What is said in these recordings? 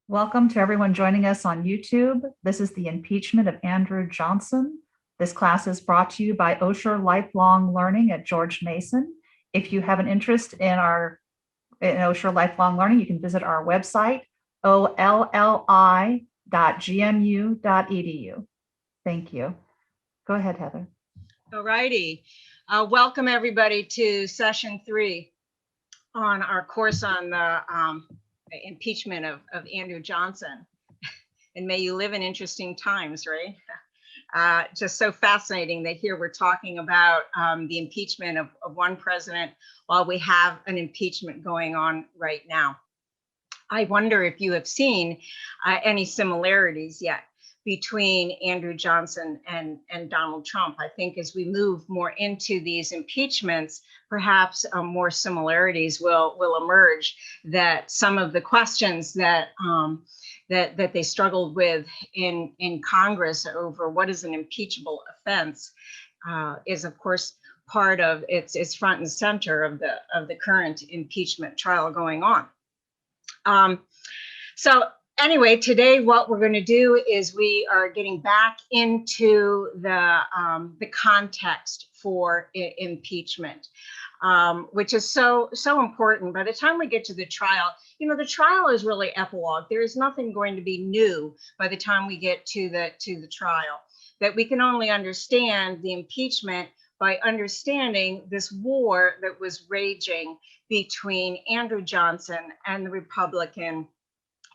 Welcome to everyone joining us on YouTube. This is the impeachment of Andrew Johnson. This class is brought to you by Osher Lifelong Learning at George Mason. If you have an interest in Osher Lifelong Learning, you can visit our website, olli.gmu.edu. Thank you. Go ahead, Heather. All righty. Welcome everybody to session 3 on our course on the impeachment of Andrew Johnson. And may you live in interesting times, right? Just so fascinating that here we're talking about the impeachment of one president while we have an impeachment going on right now. I wonder if you have seen any similarities yet between Andrew Johnson and Donald Trump. I think as we move more into these impeachments, perhaps more similarities will emerge, that some of the questions that that they struggled with in Congress over what is an impeachable offense is of course part of it's front and center of the current impeachment trial going on. So anyway, today what we're going to do is we are getting back into the context for impeachment, which is so important. By the time we get to the trial, you know, the trial is really epilogue. There is nothing going to be new by the time we get to the trial. That we can only understand the impeachment by understanding this war that was raging between Andrew Johnson and the Republican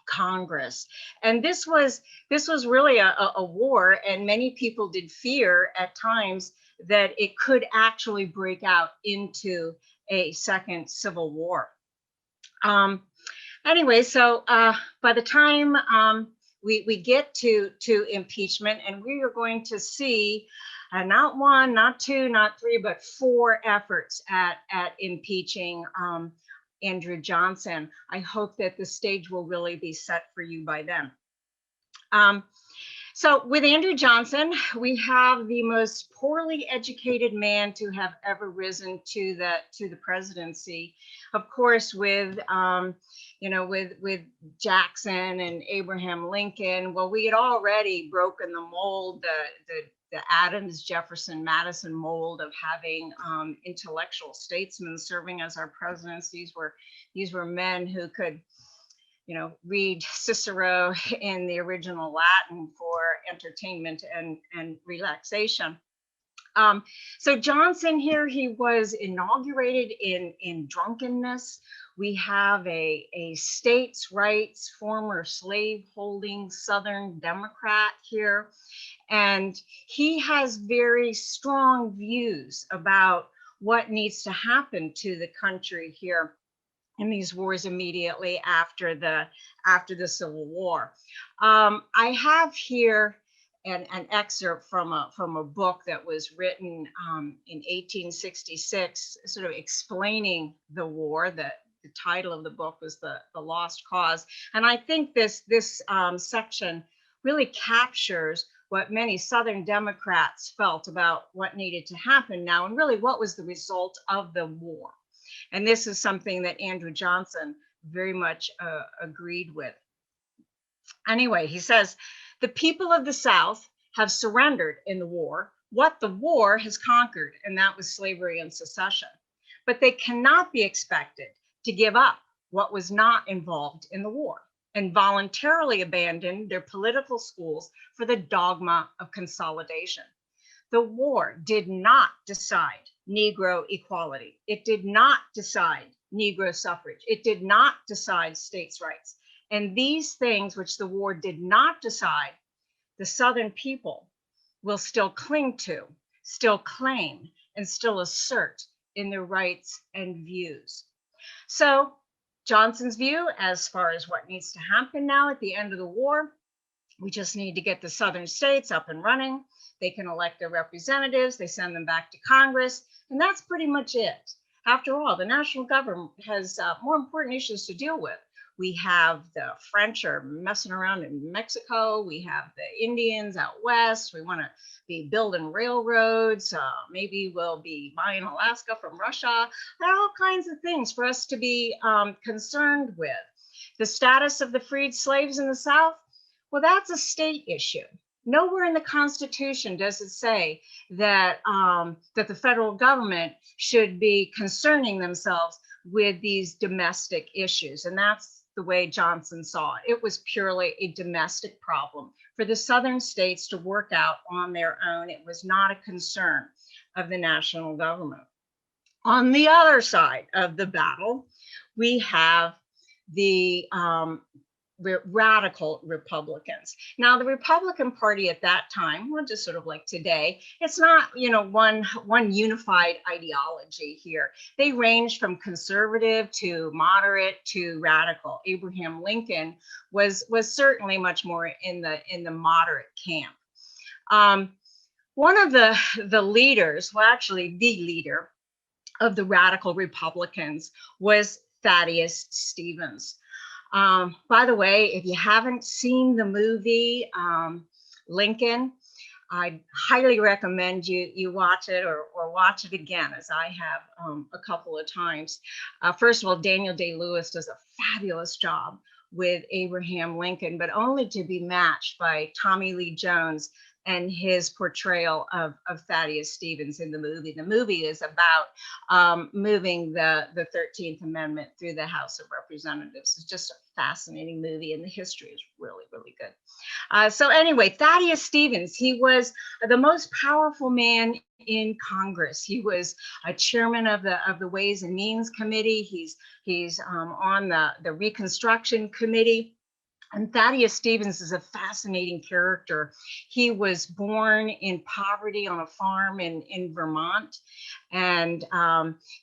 Congress. And this was really a war, and many people did fear at times that it could actually break out into a second civil war. Anyway, so by the time we get to impeachment, and we are going to see not 1, not 2, not 3, but 4 efforts at impeaching Andrew Johnson. I hope that the stage will really be set for you by then. So with Andrew Johnson, we have the most poorly educated man to have ever risen to the presidency. Of course, with with Jackson and Abraham Lincoln, well, we had already broken the mold, the Adams, Jefferson, Madison mold of having intellectual statesmen serving as our presidents. These were men who could, you know, read Cicero in the original Latin for entertainment and relaxation. So Johnson here, he was inaugurated in drunkenness. We have a states' rights, former slave-holding Southern Democrat here. And he has very strong views about what needs to happen to the country here in these wars immediately after the Civil War. I have here an excerpt from a book that was written in 1866, sort of explaining the war. The title of the book was the Lost Cause, and I think this section really captures what many Southern Democrats felt about what needed to happen now, and really what was the result of the war. And this is something that Andrew Johnson very much agreed with. Anyway, he says, the people of the South have surrendered in the war what the war has conquered, and that was slavery and secession. But they cannot be expected to give up what was not involved in the war and voluntarily abandon their political schools for the dogma of consolidation. The war did not decide Negro equality. It did not decide Negro suffrage. It did not decide states' rights. And these things which the war did not decide, the Southern people will still cling to, still claim, and still assert in their rights and views. So Johnson's view, as far as what needs to happen now at the end of the war, we just need to get the Southern states up and running. They can elect their representatives, they send them back to Congress, and that's pretty much it. After all, the national government has more important issues to deal with. We have the French are messing around in Mexico. We have the Indians out west. We want to be building railroads. Maybe we'll be buying Alaska from Russia. There are all kinds of things for us to be concerned with. The status of the freed slaves in the South, well, that's a state issue. Nowhere in the Constitution does it say that, that the federal government should be concerning themselves with these domestic issues. And that's the way Johnson saw it. It was purely a domestic problem for the Southern states to work out on their own. It was not a concern of the national government. On the other side of the battle, we have the radical Republicans. Now, the Republican Party at that time, well, just sort of like today, it's not, one unified ideology here. They ranged from conservative to moderate to radical. Abraham Lincoln was certainly much more in the moderate camp. One of the leaders, well, actually the leader of the radical Republicans was Thaddeus Stevens. By the way, if you haven't seen the movie Lincoln, I highly recommend you watch it or watch it again, as I have a couple of times. First of all, Daniel Day-Lewis does a fabulous job with Abraham Lincoln, but only to be matched by Tommy Lee Jones and his portrayal of Thaddeus Stevens in the movie. The movie is about moving the 13th Amendment through the House of Representatives. It's just a fascinating movie, and the history is really, really good. So anyway, Thaddeus Stevens, he was the most powerful man in Congress. He was a chairman of the Ways and Means Committee. He's on the Reconstruction Committee. And Thaddeus Stevens is a fascinating character. He was born in poverty on a farm in Vermont. And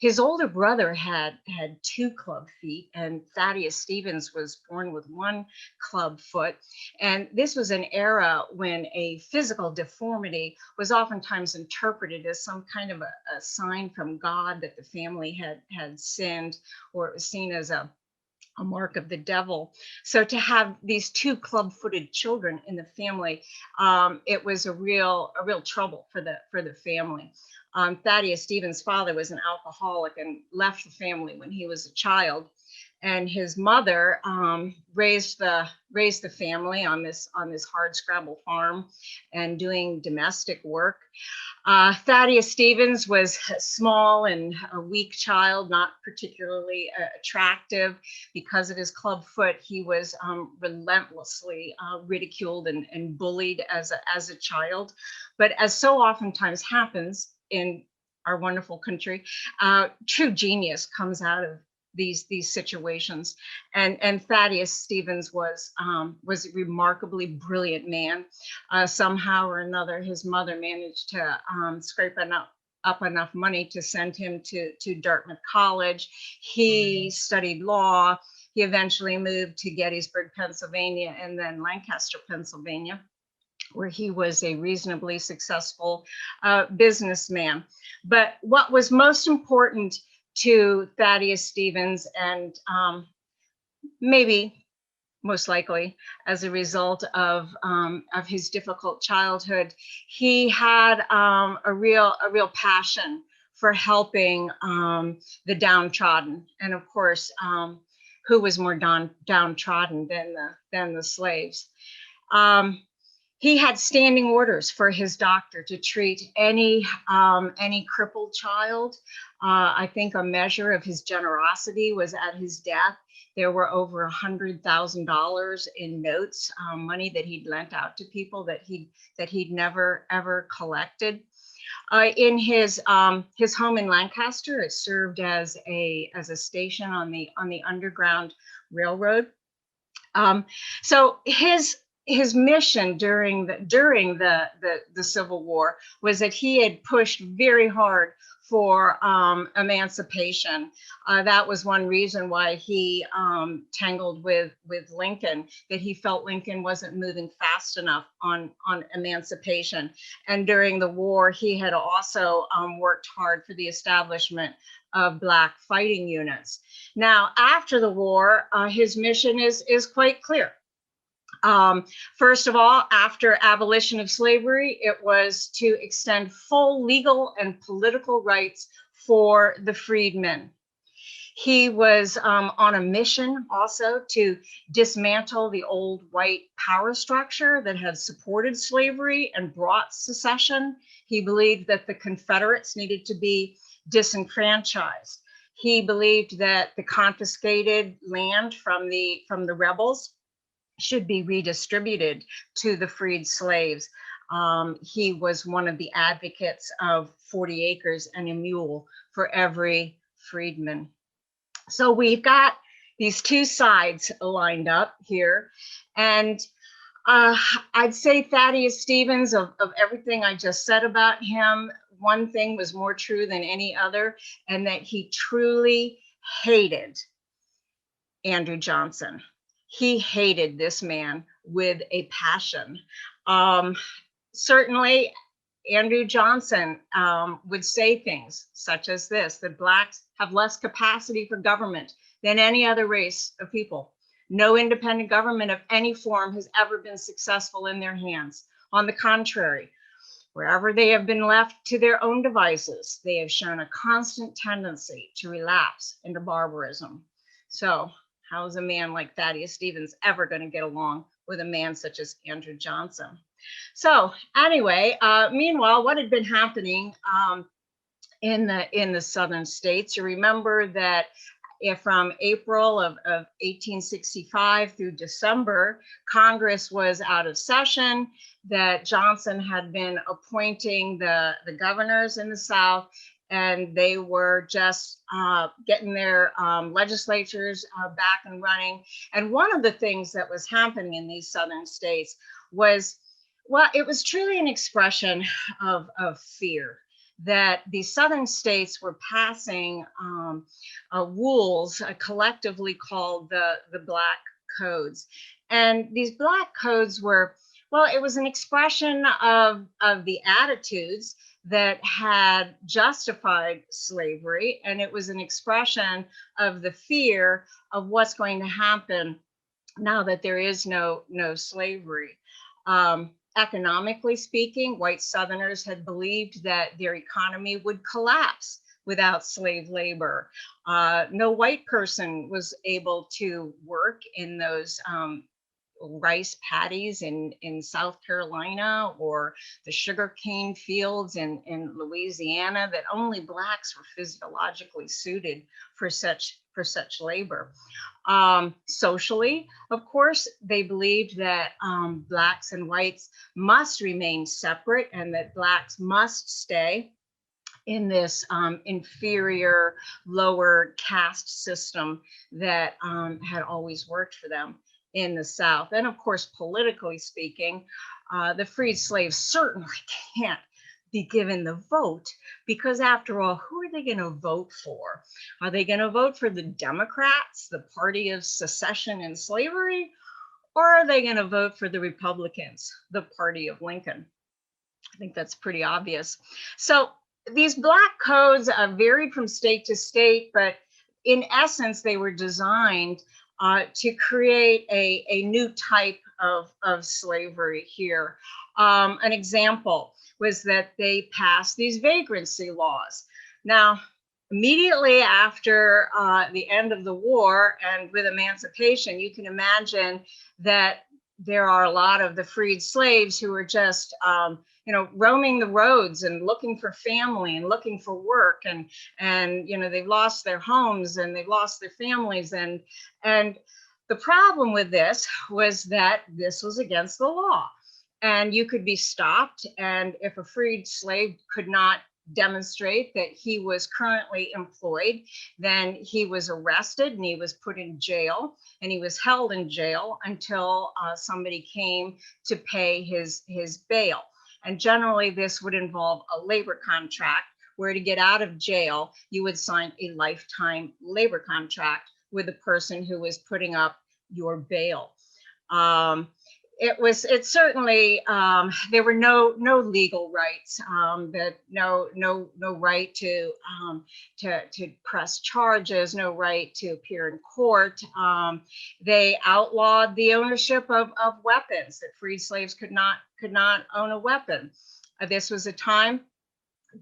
his older brother had 2 club feet, and Thaddeus Stevens was born with 1 club foot. And this was an era when a physical deformity was oftentimes interpreted as some kind of a sign from God that the family had sinned, or it was seen as a mark of the devil. So to have these 2 club-footed children in the family, it was a real trouble for the family. Thaddeus Stevens' father was an alcoholic and left the family when he was a child, and his mother raised the family on this hardscrabble farm and doing domestic work. Thaddeus Stevens was a small and a weak child, not particularly attractive. Because of his club foot, he was relentlessly ridiculed and bullied as a child. But as so oftentimes happens in our wonderful country, true genius comes out of these situations, and Thaddeus Stevens was a remarkably brilliant man. Somehow or another, his mother managed to scrape up enough money to send him to Dartmouth College. He studied law. He eventually moved to Gettysburg, Pennsylvania, and then Lancaster, Pennsylvania, where he was a reasonably successful businessman. But what was most important to Thaddeus Stevens, and maybe most likely as a result of his difficult childhood, he had a real passion for helping the downtrodden. And of course, who was more downtrodden than the slaves? He had standing orders for his doctor to treat any crippled child. I think a measure of his generosity was at his death. There were over $100,000 in notes, money that he'd lent out to people that he'd never ever collected. In his home in Lancaster, it served as a station on the Underground Railroad. So his mission during the Civil War was that he had pushed very hard for emancipation. That was one reason why he tangled with Lincoln, that he felt Lincoln wasn't moving fast enough on emancipation. And during the war, he had also worked hard for the establishment of Black fighting units. Now, after the war, his mission is quite clear. First of all, after abolition of slavery, it was to extend full legal and political rights for the freedmen. He was on a mission also to dismantle the old white power structure that had supported slavery and brought secession. He believed that the Confederates needed to be disenfranchised. He believed that the confiscated land from the rebels should be redistributed to the freed slaves. He was one of the advocates of 40 acres and a mule for every freedman. So we've got these two sides lined up here. And I'd say Thaddeus Stevens, of everything I just said about him, one thing was more true than any other, and that he truly hated Andrew Johnson. He hated this man with a passion. Certainly, Andrew Johnson would say things such as this, that Blacks have less capacity for government than any other race of people. No independent government of any form has ever been successful in their hands. On the contrary, wherever they have been left to their own devices, they have shown a constant tendency to relapse into barbarism. So how is a man like Thaddeus Stevens ever going to get along with a man such as Andrew Johnson? So anyway, meanwhile, what had been happening in the southern states? You remember that from April of 1865 through December, Congress was out of session, that Johnson had been appointing the governors in the South, and they were just getting their legislatures back and running. And one of the things that was happening in these southern states was, well, it was truly an expression of fear, that the southern states were passing rules collectively called the Black Codes. And these Black Codes were, well, it was an expression of the attitudes that had justified slavery, and it was an expression of the fear of what's going to happen now that there is no slavery. Economically speaking, white Southerners had believed that their economy would collapse without slave labor. No white person was able to work in those rice paddies in South Carolina, or the sugarcane fields in Louisiana, that only Blacks were physiologically suited for such labor. Socially, of course, they believed that Blacks and whites must remain separate, and that Blacks must stay in this inferior, lower caste system that had always worked for them in the South. And of course, politically speaking, the freed slaves certainly can't be given the vote, because after all, who are they going to vote for? Are they going to vote for the Democrats, the party of secession and slavery, or are they going to vote for the Republicans, the party of Lincoln? I think that's pretty obvious. So these Black Codes varied from state to state, but in essence, they were designed to create a new type of slavery here. An example was that they passed these vagrancy laws. Now, immediately after the end of the war and with emancipation, you can imagine that there are a lot of the freed slaves who are just roaming the roads and looking for family and looking for work, and they've lost their homes and they've lost their families, and the problem with this was that this was against the law, and you could be stopped, and if a freed slave could not demonstrate that he was currently employed, then he was arrested and he was put in jail, and he was held in jail until somebody came to pay his bail. And generally this would involve a labor contract, where to get out of jail, you would sign a lifetime labor contract with the person who was putting up your bail. It certainly, there were no legal rights, that no right to press charges, no right to appear in court. They outlawed the ownership of weapons, that freed slaves could not own a weapon. This was a time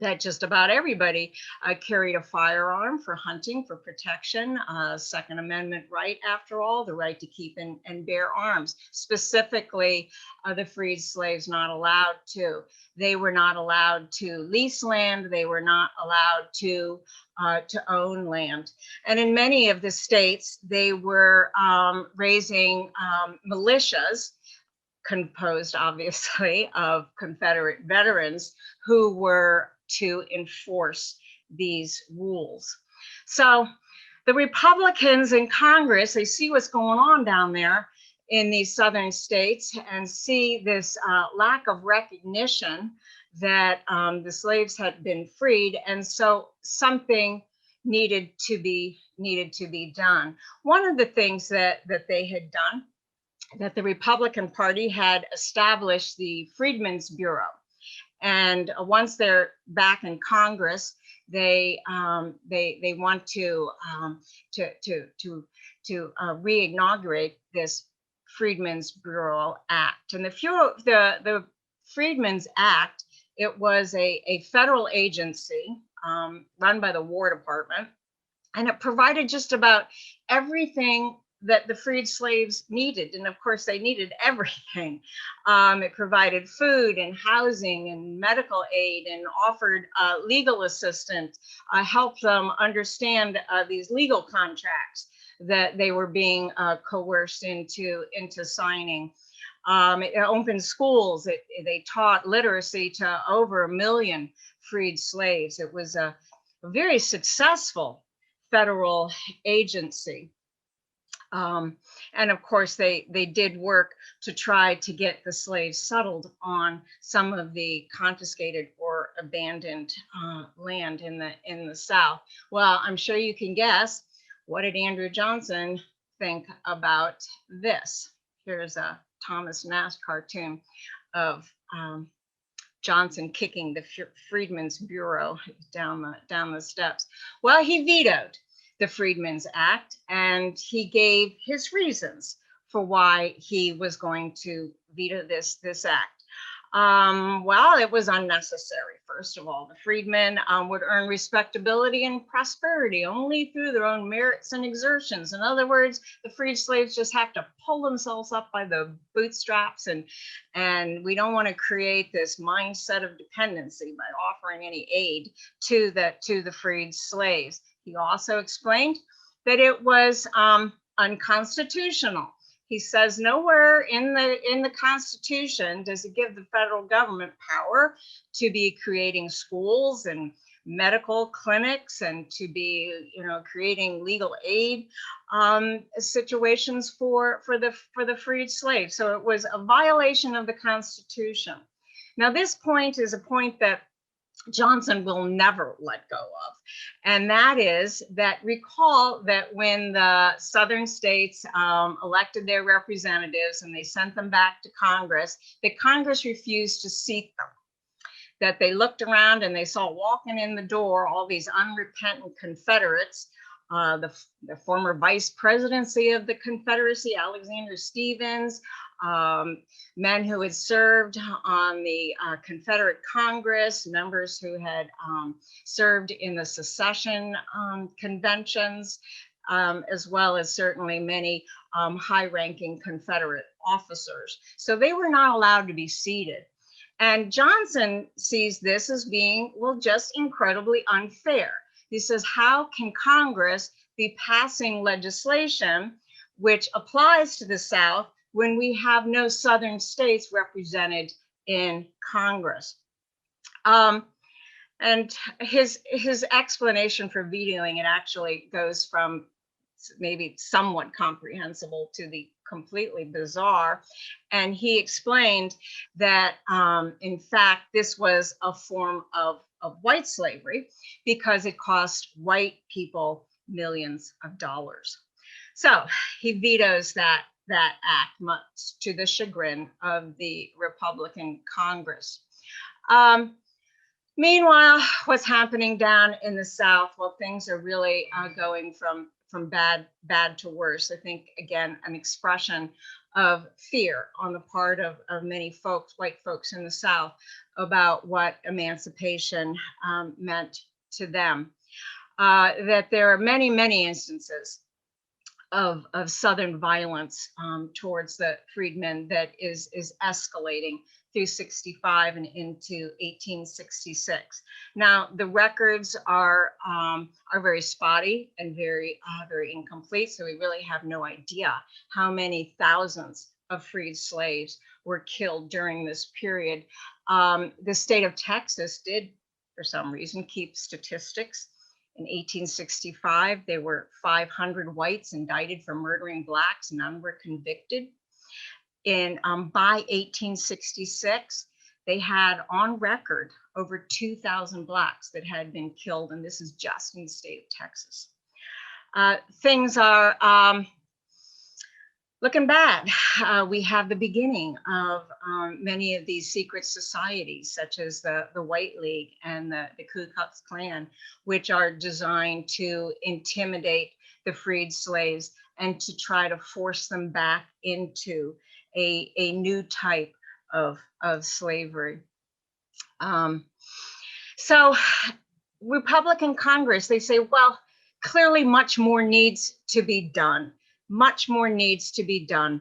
that just about everybody carried a firearm for hunting, for protection, Second Amendment right, after all, the right to keep and bear arms. Specifically, the freed slaves not allowed to. They were not allowed to lease land. They were not allowed to own land. And in many of the states, they were raising militias composed obviously of Confederate veterans who were to enforce these rules. So the Republicans in Congress, they see what's going on down there in these southern states and see this lack of recognition that the slaves had been freed, and so something needed to be done. One of the things that they had done, that the Republican Party had established the Freedmen's Bureau. And once they're back in Congress, they want to re-inaugurate this Freedmen's Bureau Act. And the Freedmen's Act, it was a federal agency run by the War Department, and it provided just about everything that the freed slaves needed. And of course, they needed everything. It provided food and housing and medical aid, and offered legal assistance, helped them understand these legal contracts that they were being coerced into signing. It opened schools. They taught literacy to over 1 million freed slaves. It was a very successful federal agency. And of course, they did work to try to get the slaves settled on some of the confiscated or abandoned land in the South. Well, I'm sure you can guess, what did Andrew Johnson think about this? Here's a Thomas Nast cartoon of Johnson kicking the Freedmen's Bureau down the steps. Well, he vetoed the Freedmen's Act, and he gave his reasons for why he was going to veto this act. Well, it was unnecessary. First of all, the freedmen would earn respectability and prosperity only through their own merits and exertions. In other words, the freed slaves just have to pull themselves up by the bootstraps, and we don't want to create this mindset of dependency by offering any aid to the freed slaves. He also explained that it was unconstitutional. He says nowhere in the Constitution does it give the federal government power to be creating schools and medical clinics and to be, creating legal aid situations for the freed slaves. So it was a violation of the Constitution. Now, this point is a point that Johnson will never let go of. And that is that, recall that when the southern states elected their representatives and they sent them back to Congress, that Congress refused to seat them. That they looked around and they saw walking in the door all these unrepentant Confederates, the former vice presidency of the Confederacy, Alexander Stephens, men who had served on the Confederate Congress, members who had served in the secession conventions, as well as certainly many high-ranking Confederate officers. So they were not allowed to be seated. And Johnson sees this as being, well, just incredibly unfair. He says, how can Congress be passing legislation which applies to the South when we have no southern states represented in Congress? And his explanation for vetoing it actually goes from maybe somewhat comprehensible to the completely bizarre. And he explained that, in fact, this was a form of white slavery because it cost white people millions of dollars. So he vetoes that act, much to the chagrin of the Republican Congress. Meanwhile, what's happening down in the South? Well, things are really going from bad to worse. I think, again, an expression of fear on the part of many folks, white folks in the South, about what emancipation meant to them. That there are many, many instances of Southern violence towards the freedmen that is escalating through 65 and into 1866. Now, the records are very spotty and very incomplete, so we really have no idea how many thousands of freed slaves were killed during this period. The state of Texas did, for some reason, keep statistics. In 1865, there were 500 whites indicted for murdering blacks. None were convicted. By 1866, they had on record over 2,000 blacks that had been killed, and this is just in the state of Texas. Things are looking bad. We have the beginning of many of these secret societies, such as the White League and the Ku Klux Klan, which are designed to intimidate the freed slaves and to try to force them back into a new type of slavery. So Republican Congress, they say, well, clearly much more needs to be done. Much more needs to be done.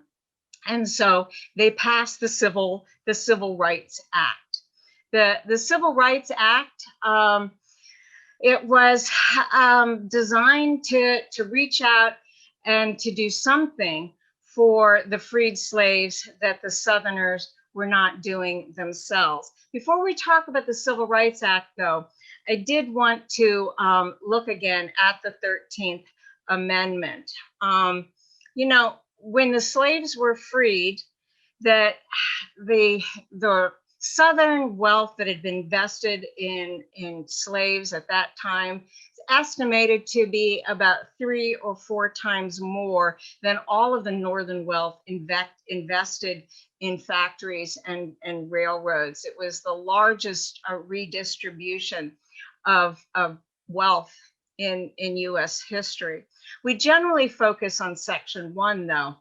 And so they passed the Civil Rights Act. The Civil Rights Act, it was designed to reach out and to do something for the freed slaves that the Southerners were not doing themselves. Before we talk about the Civil Rights Act, though, I did want to look again at the 13th Amendment. You know, when the slaves were freed, that the Southern wealth that had been vested in slaves at that time is estimated to be about 3 or 4 times more than all of the Northern wealth invested in factories and railroads. It was the largest redistribution of wealth in US history. We generally focus on Section 1, though,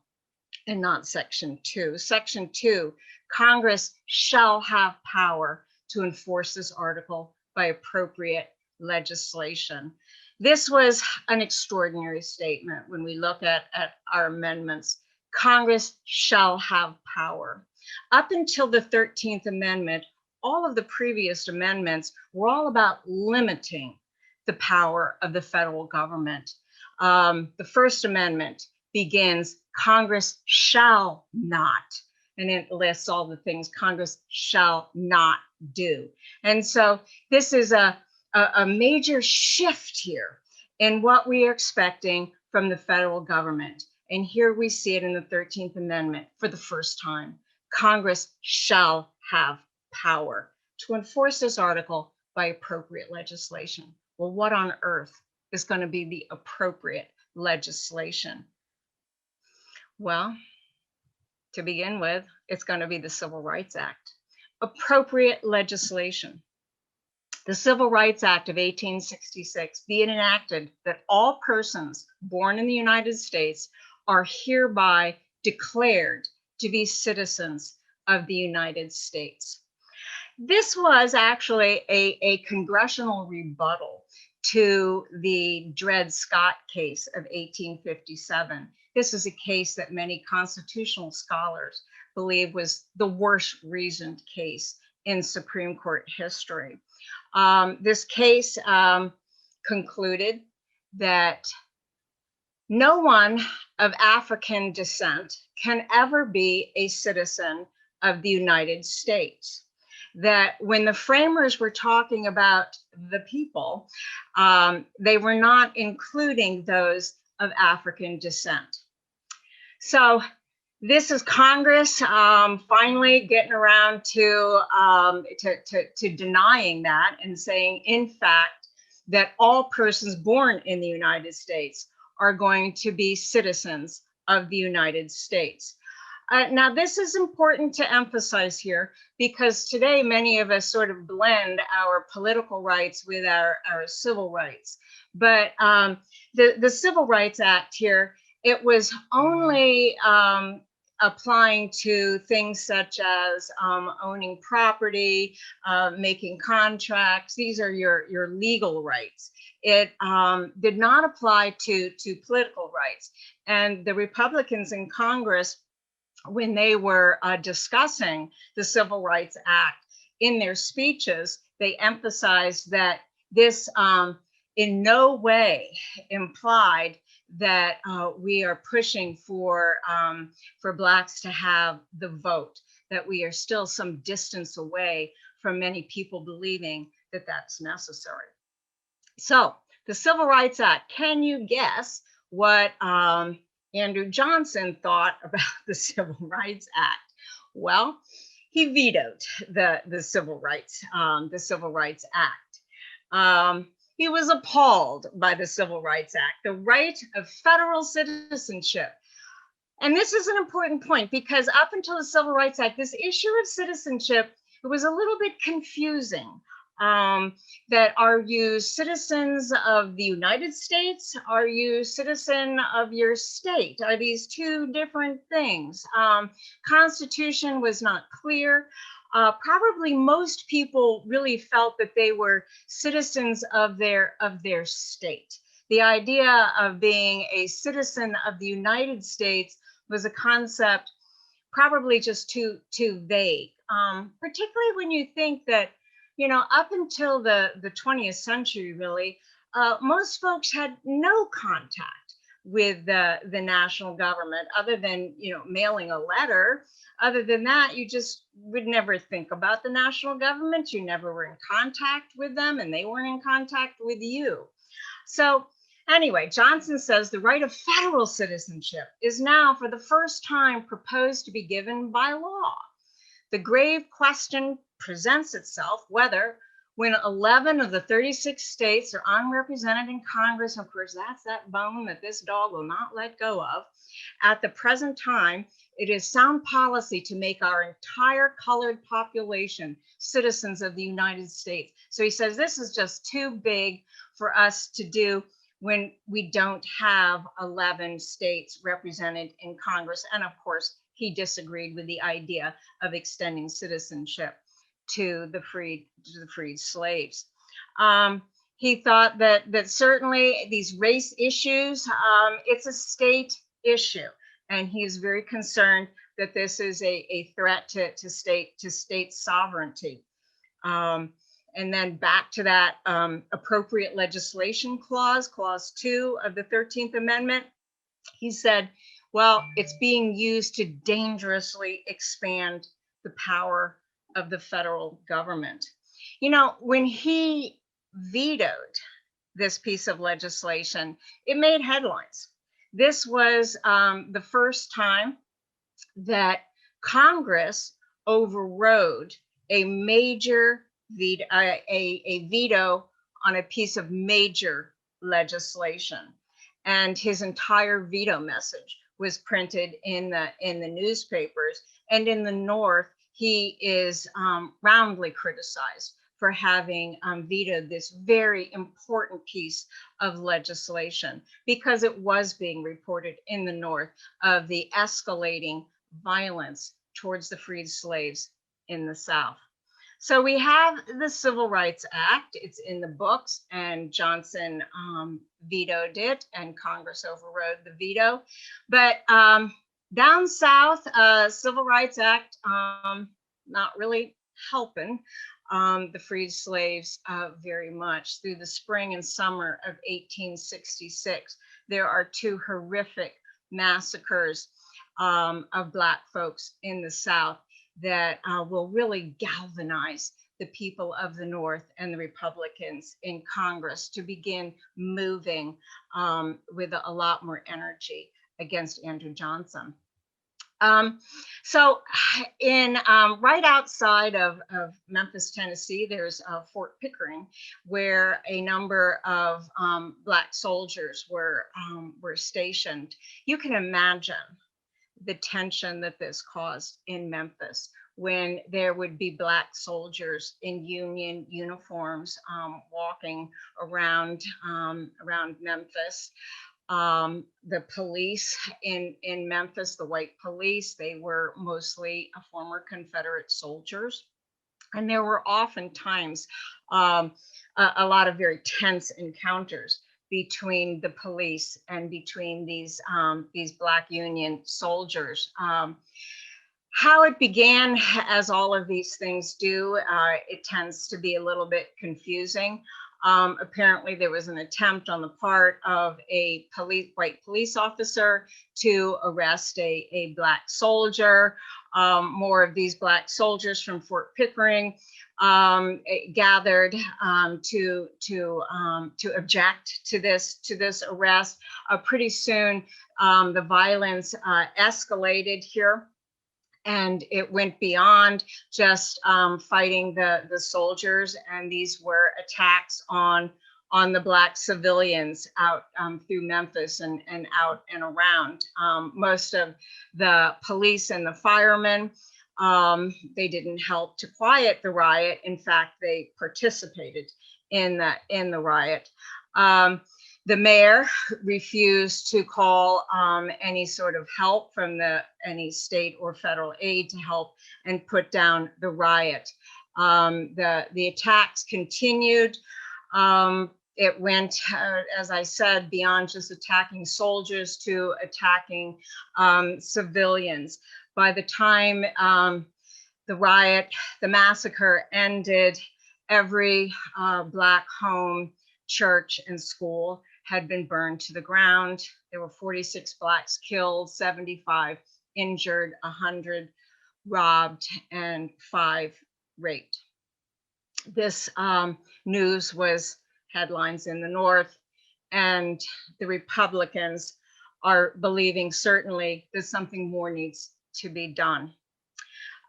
and not Section 2. Section 2, Congress shall have power to enforce this article by appropriate legislation. This was an extraordinary statement when we look at our amendments. Congress shall have power. Up until the 13th Amendment, all of the previous amendments were all about limiting the power of the federal government. The First Amendment begins, Congress shall not, and it lists all the things Congress shall not do. And so this is a major shift here in what we are expecting from the federal government. And here we see it in the 13th Amendment for the first time. Congress shall have power to enforce this article by appropriate legislation. Well, what on earth is going to be the appropriate legislation? Well, to begin with, it's going to be the Civil Rights Act. Appropriate legislation. The Civil Rights Act of 1866 being enacted that all persons born in the United States are hereby declared to be citizens of the United States. This was actually a congressional rebuttal to the Dred Scott case of 1857. This is a case that many constitutional scholars believe was the worst reasoned case in Supreme Court history. This case concluded that no one of African descent can ever be a citizen of the United States. That when the framers were talking about the people, they were not including those of African descent. So this is Congress finally getting around to denying that and saying, in fact, that all persons born in the United States are going to be citizens of the United States. Now, this is important to emphasize here because today many of us sort of blend our political rights with our civil rights. But the Civil Rights Act here, it was only applying to things such as owning property, making contracts. These are your legal rights. It did not apply to political rights. And the Republicans in Congress, when they were discussing the Civil Rights Act in their speeches, they emphasized that this in no way implied that we are pushing for Blacks to have the vote, that we are still some distance away from many people believing that that's necessary. So the Civil Rights Act, can you guess what Andrew Johnson thought about the Civil Rights Act? Well, he vetoed the Civil Rights Act. He was appalled by the Civil Rights Act, the right of federal citizenship. And this is an important point, because up until the Civil Rights Act, this issue of citizenship, it was a little bit confusing. That are you citizens of the United States? Are you citizen of your state? Are these two different things? Constitution was not clear. Probably most people really felt that they were citizens of their state. The idea of being a citizen of the United States was a concept probably just too vague, particularly when you think that, you know, up until the 20th century, really, most folks had no contact with the national government other than, you know, mailing a letter. Other than that, you just would never think about the national government. You never were in contact with them, and they weren't in contact with you. So anyway, Johnson says the right of federal citizenship is now for the first time proposed to be given by law. The grave question presents itself whether, when 11 of the 36 states are unrepresented in Congress, of course, that's that bone that this dog will not let go of, at the present time, it is sound policy to make our entire colored population citizens of the United States. So he says this is just too big for us to do when we don't have 11 states represented in Congress. And of course, he disagreed with the idea of extending citizenship to the freed slaves. He thought that certainly these race issues, it's a state issue, and he is very concerned that this is a threat to state sovereignty. And then back to that appropriate legislation clause 2 of the 13th Amendment, he said, well, it's being used to dangerously expand the power of the federal government. You know, when he vetoed this piece of legislation, it made headlines. This was the first time that Congress overrode a major veto, a veto on a piece of major legislation. And his entire veto message was printed in the newspapers. And in the North, he is roundly criticized for having vetoed this very important piece of legislation, because it was being reported in the North of the escalating violence towards the freed slaves in the South. So we have the Civil Rights Act. It's in the books, and Johnson vetoed it, and Congress overrode the veto. But down south, Civil Rights Act not really helping the freed slaves very much. Through the spring and summer of 1866, there are 2 horrific massacres of Black folks in the South that will really galvanize the people of the North and the Republicans in Congress to begin moving with a lot more energy against Andrew Johnson. So in right outside of Memphis, Tennessee, there's Fort Pickering, where a number of Black soldiers were stationed. You can imagine the tension that this caused in Memphis when there would be Black soldiers in Union uniforms walking around Memphis. The police in Memphis, the white police, they were mostly former Confederate soldiers. And there were oftentimes a lot of very tense encounters between the police and between these Black Union soldiers. How it began, as all of these things do, it tends to be a little bit confusing. Apparently, there was an attempt on the part of a white police officer to arrest a Black soldier. More of these Black soldiers from Fort Pickering gathered to object to this arrest. Pretty soon, the violence escalated here. And it went beyond just fighting the soldiers, and these were attacks on the Black civilians out through Memphis and out and around. Most of the police and the firemen, they didn't help to quiet the riot. In fact, they participated in the riot. The mayor refused to call any sort of help from any state or federal aid to help and put down the riot. The attacks continued. It went, as I said, beyond just attacking soldiers to attacking civilians. By the time the massacre ended, every Black home, church, and school had been burned to the ground. There were 46 Blacks killed, 75 injured, 100 robbed, and 5 raped. This news was headlines in the North, and the Republicans are believing certainly that something more needs to be done.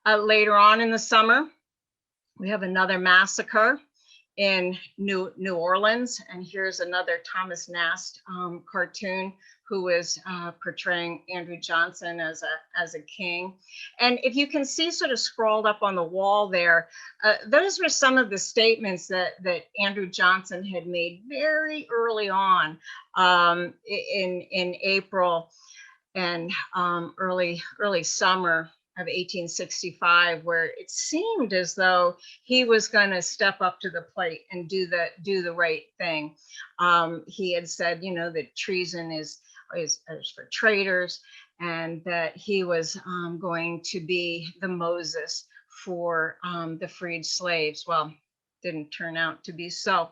Later on in the summer, we have another massacre in New Orleans, and here's another Thomas Nast cartoon who is portraying Andrew Johnson as a king. And if you can see sort of scrawled up on the wall there, those were some of the statements that Andrew Johnson had made very early on in April and early summer of 1865, where it seemed as though he was going to step up to the plate and do the right thing. He had said, that treason is for traitors, and that he was going to be the Moses for the freed slaves. Well, didn't turn out to be so.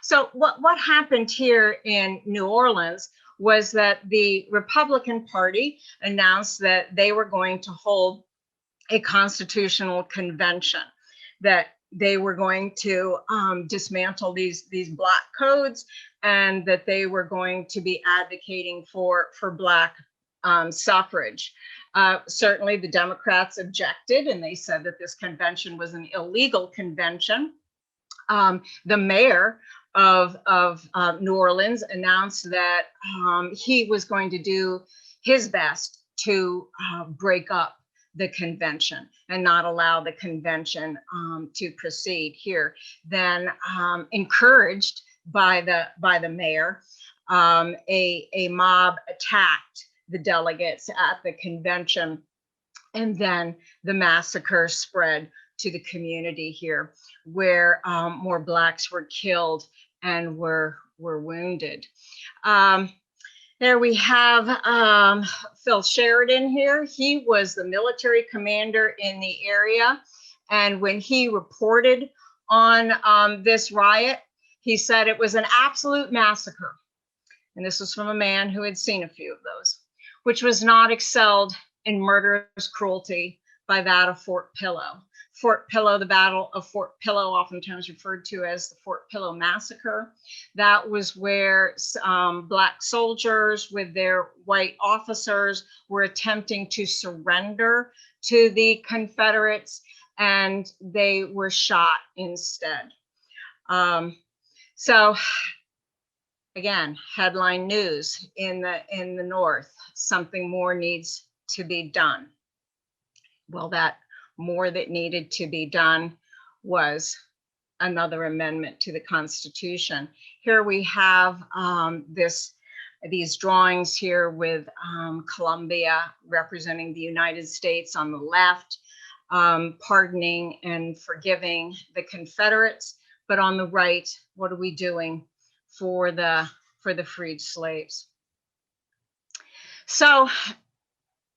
So what happened here in New Orleans was that the Republican Party announced that they were going to hold a constitutional convention, that they were going to dismantle these Black codes, and that they were going to be advocating for Black suffrage. Certainly the Democrats objected, and they said that this convention was an illegal convention. The mayor of New Orleans announced that he was going to do his best to break up the convention and not allow the convention to proceed here. Then, encouraged by the mayor, a mob attacked the delegates at the convention, and then the massacre spread to the community here, where more Blacks were killed and were wounded. There we have Phil Sheridan here. He was the military commander in the area. And when he reported on this riot, he said it was an absolute massacre. And this was from a man who had seen a few of those, which was not excelled in murderous cruelty by that of Fort Pillow. Fort Pillow, the Battle of Fort Pillow, oftentimes referred to as the Fort Pillow Massacre. That was where Black soldiers with their white officers were attempting to surrender to the Confederates, and they were shot instead. So again, headline news in the North: something more needs to be done. Well, that more that needed to be done was another amendment to the Constitution. Here we have this these drawings here with Colombia representing the United States on the left, pardoning and forgiving the Confederates, but on the right, what are we doing for the freed slaves? So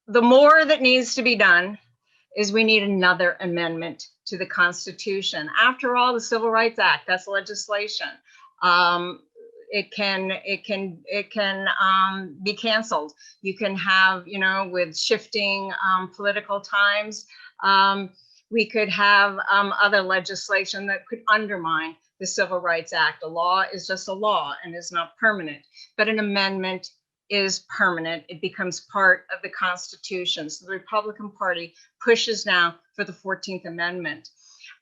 the more that needs to be done is we need another amendment to the Constitution. After all, the Civil Rights Act, that's legislation. It can be canceled. You can have, you know, with shifting political times, we could have other legislation that could undermine the Civil Rights Act. A law is just a law and is not permanent, but an amendment is permanent. It becomes part of the Constitution. So the Republican Party pushes now for the 14th Amendment.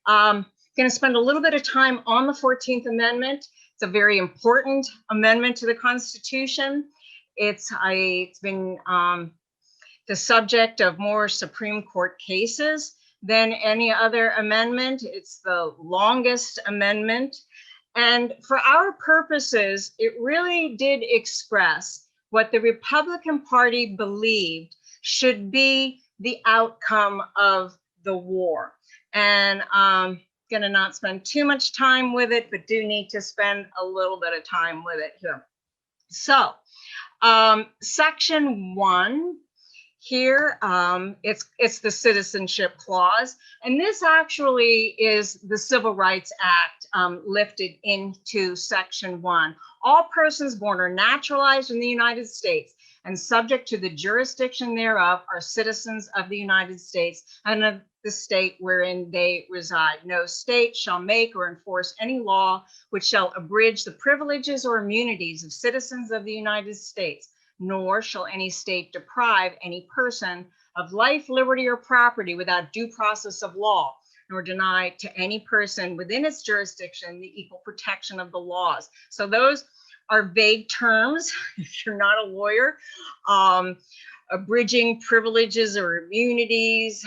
I'm going to spend a little bit of time on the 14th Amendment. It's a very important amendment to the Constitution. It's been the subject of more Supreme Court cases than any other amendment. It's the longest amendment. And for our purposes, it really did express what the Republican Party believed should be the outcome of the war. And I'm going to not spend too much time with it, but do need to spend a little bit of time with it here. So Section 1 here, it's the Citizenship Clause. And this actually is the Civil Rights Act lifted into Section 1. All persons born or naturalized in the United States and subject to the jurisdiction thereof are citizens of the United States and of the state wherein they reside. No state shall make or enforce any law which shall abridge the privileges or immunities of citizens of the United States, nor shall any state deprive any person of life, liberty, or property without due process of law, nor deny to any person within its jurisdiction the equal protection of the laws. So those are vague terms, if you're not a lawyer. Abridging privileges or immunities,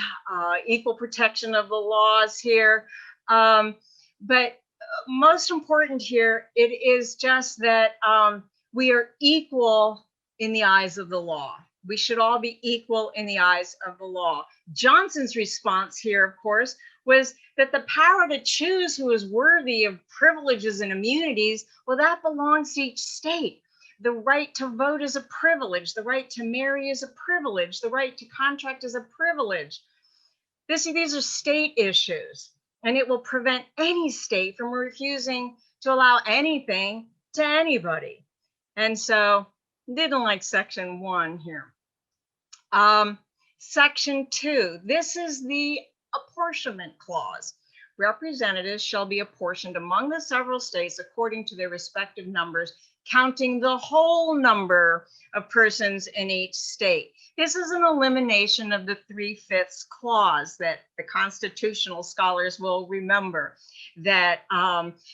equal protection of the laws here. But most important here, it is just that we are equal in the eyes of the law. We should all be equal in the eyes of the law. Johnson's response here, of course, was that the power to choose who is worthy of privileges and immunities, well, that belongs to each state. The right to vote is a privilege. The right to marry is a privilege. The right to contract is a privilege. These are state issues, and it will prevent any state from refusing to allow anything to anybody. And so didn't like Section 1 here. Section 2, this is the apportionment clause. Representatives shall be apportioned among the several states according to their respective numbers, counting the whole number of persons in each state. This is an elimination of the 3/5 clause that the constitutional scholars will remember, that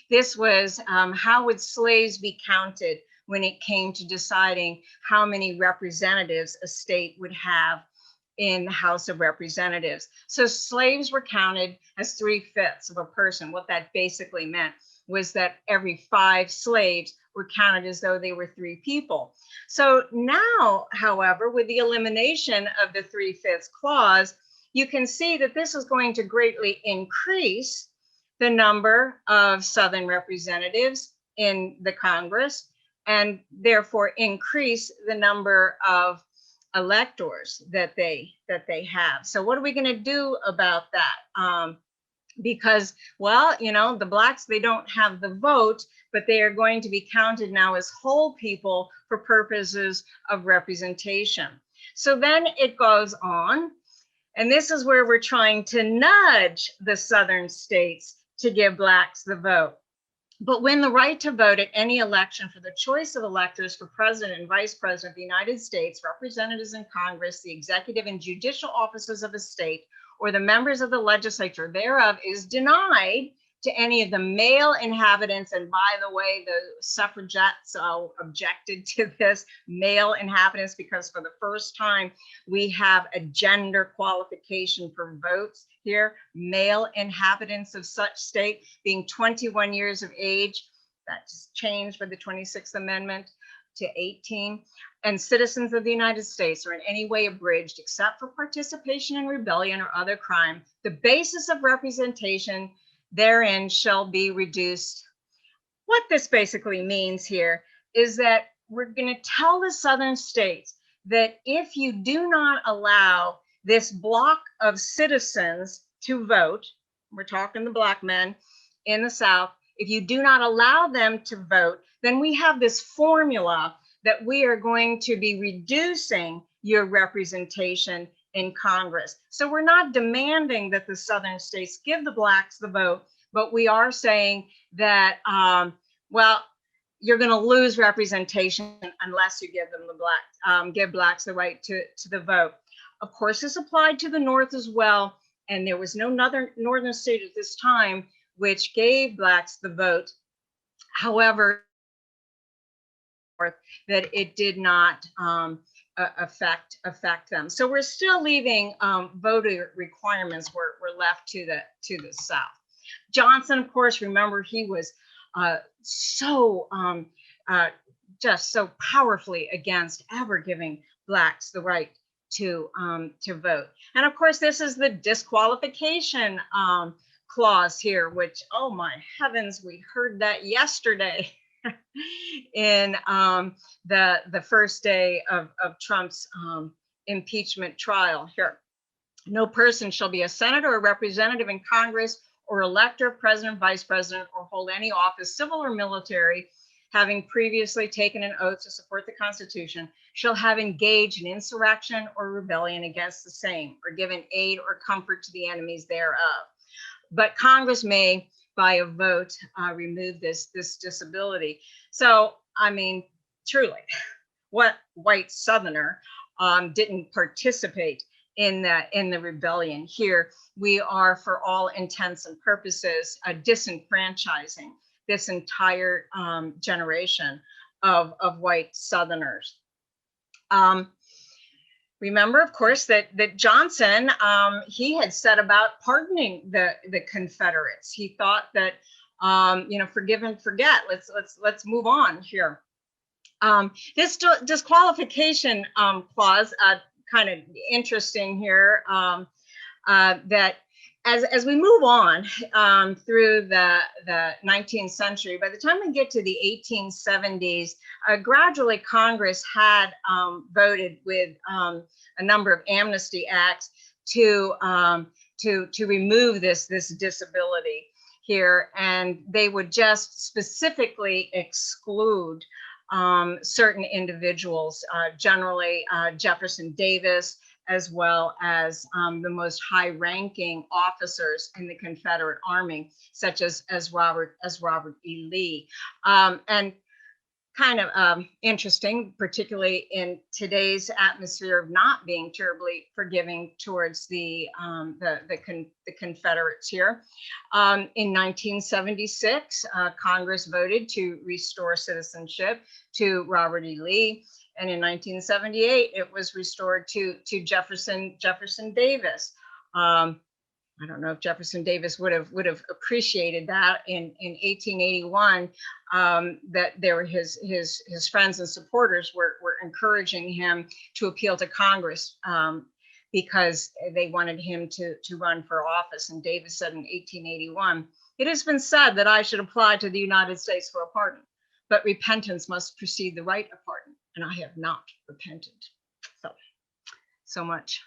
this was how would slaves be counted when it came to deciding how many representatives a state would have in the House of Representatives. So slaves were counted as 3/5 of a person. What that basically meant was that every 5 slaves were counted as though they were 3 people. So now, however, with the elimination of the 3/5 clause, you can see that this is going to greatly increase the number of Southern representatives in the Congress, and therefore increase the number of electors that they have. So what are we going to do about that? Because, well, you know, the blacks, they don't have the vote, but they are going to be counted now as whole people for purposes of representation. So then it goes on, and this is where we're trying to nudge the Southern states to give blacks the vote. But when the right to vote at any election for the choice of electors for president and vice president of the United States, representatives in Congress, the executive and judicial offices of a state, or the members of the legislature thereof is denied to any of the male inhabitants, and by the way, the suffragettes objected to this, male inhabitants, because for the first time we have a gender qualification for votes here, male inhabitants of such state being 21 years of age. That just changed with the 26th Amendment to 18, and citizens of the United States are in any way abridged except for participation in rebellion or other crime, the basis of representation therein shall be reduced. What this basically means here is that we're going to tell the southern states that if you do not allow this block of citizens to vote, we're talking the black men in the South, if you do not allow them to vote, then we have this formula that we are going to be reducing your representation in Congress. So we're not demanding that the southern states give the blacks the vote, but we are saying that, well, you're going to lose representation unless you give them the give blacks the right to the vote. Of course, this applied to the North as well, and there was no northern state at this time which gave blacks the vote. However, that it did not affect them. So we're still leaving voter requirements were left to the South. Johnson, of course, remember, he was just so powerfully against ever giving blacks the right to vote. And of course, this is the disqualification clause here, which, oh my heavens, we heard that yesterday in the first day of Trump's impeachment trial here. No person shall be a senator or representative in Congress or elector, president, vice president, or hold any office, civil or military, having previously taken an oath to support the Constitution, shall have engaged in insurrection or rebellion against the same, or given aid or comfort to the enemies thereof. But Congress may, by a vote, remove this disability. So, I mean, truly, what white Southerner didn't participate in the rebellion? Here we are, for all intents and purposes, disenfranchising this entire generation of white Southerners. Remember, of course, that Johnson, he had set about pardoning the Confederates. He thought that, forgive and forget. Let's move on here. This disqualification clause, kind of interesting here, that as we move on through the 19th century, by the time we get to the 1870s, gradually Congress had voted with a number of amnesty acts to remove this disability here, and they would just specifically exclude certain individuals, generally Jefferson Davis, as well as the most high-ranking officers in the Confederate Army, such as Robert E. Lee. And kind of interesting, particularly in today's atmosphere of not being terribly forgiving towards the Confederates here. In 1976, Congress voted to restore citizenship to Robert E. Lee. And in 1978, it was restored to Jefferson Davis. I don't know if Jefferson Davis would have appreciated that in 1881, that there were his friends and supporters were encouraging him to appeal to Congress because they wanted him to run for office. And Davis said in 1881, "It has been said that I should apply to the United States for a pardon, but repentance must precede the right of pardon, and I have not repented." So much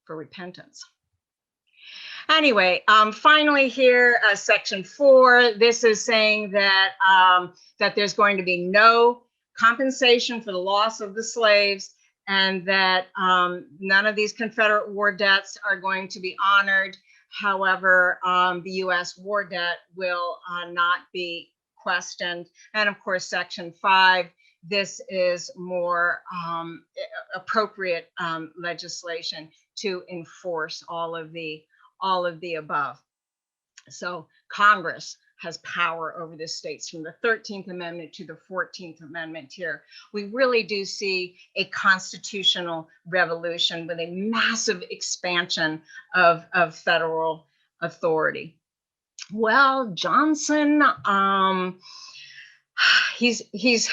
for repentance. Anyway, finally here, section 4, this is saying that that there's going to be no compensation for the loss of the slaves, and that none of these Confederate war debts are going to be honored. However, the U.S. war debt will not be questioned. And of course, section 5, this is more appropriate legislation to enforce all of the above. So Congress has power over the states from the 13th Amendment to the 14th Amendment here. We really do see a constitutional revolution with a massive expansion of federal authority. Well, Johnson, he's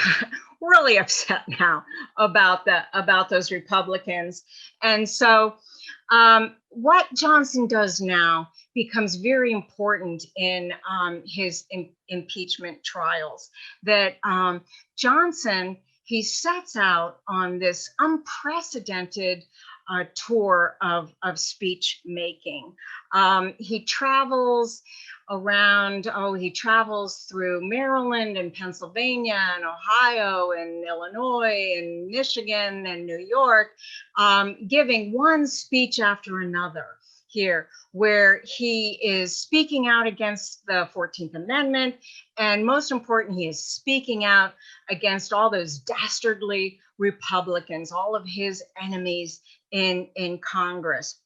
really upset now about those Republicans. And so what Johnson does now becomes very important in his impeachment trials. That Johnson, he sets out on this unprecedented tour of speech making. He travels around, he travels through Maryland and Pennsylvania and Ohio and Illinois and Michigan and New York, giving one speech after another here, where he is speaking out against the 14th Amendment. And most important, he is speaking out against all those dastardly Republicans, all of his enemies in Congress.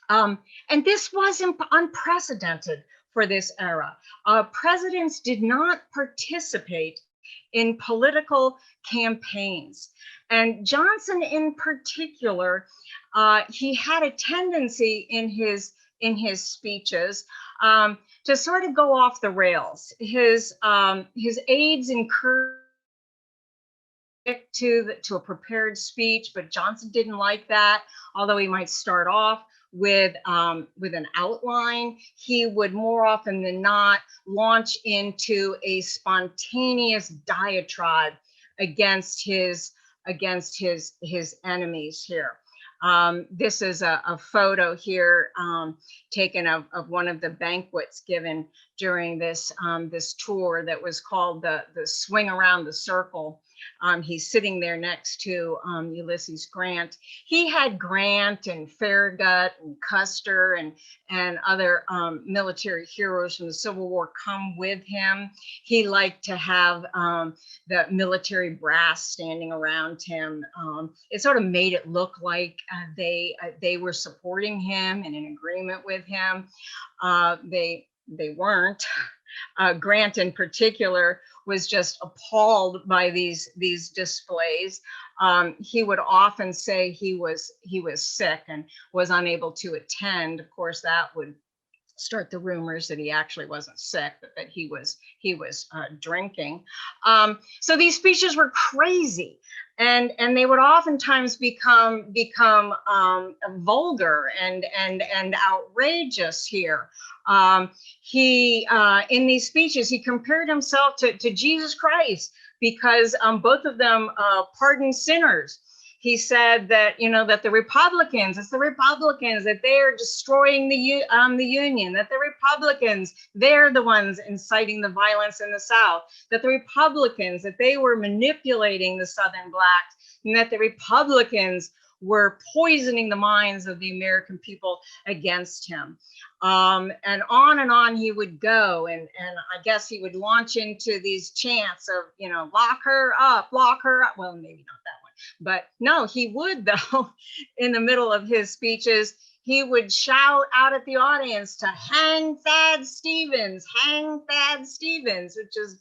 And this was unprecedented for this era. Presidents did not participate in political campaigns. And Johnson in particular, he had a tendency in his speeches to sort of go off the rails. His aides encouraged to a prepared speech, but Johnson didn't like that. Although he might start off with an outline, he would more often than not launch into a spontaneous diatribe against his enemies here. This is a photo here taken of one of the banquets given during this tour that was called the Swing Around the Circle. He's sitting there next to Ulysses Grant. He had Grant and Farragut and Custer and other military heroes from the Civil War come with him. He liked to have the military brass standing around him. It sort of made it look like they were supporting him and in agreement with him. They weren't. Grant in particular was just appalled by these displays. He would often say he was sick and was unable to attend. Of course, that would start the rumors that he actually wasn't sick, but that he was drinking. So these speeches were crazy, and they would oftentimes become vulgar and outrageous here. He in these speeches, he compared himself to Jesus Christ, because both of them pardoned sinners. He said that, that the Republicans, it's the Republicans, that they are destroying the Union, that the Republicans, they're the ones inciting the violence in the South, that the Republicans, that they were manipulating the Southern blacks, and that the Republicans were poisoning the minds of the American people against him. And on he would go. And I guess he would launch into these chants of, lock her up, lock her up. Well, maybe not that one. But no, he would, though, in the middle of his speeches, he would shout out at the audience to hang Thad Stevens, which is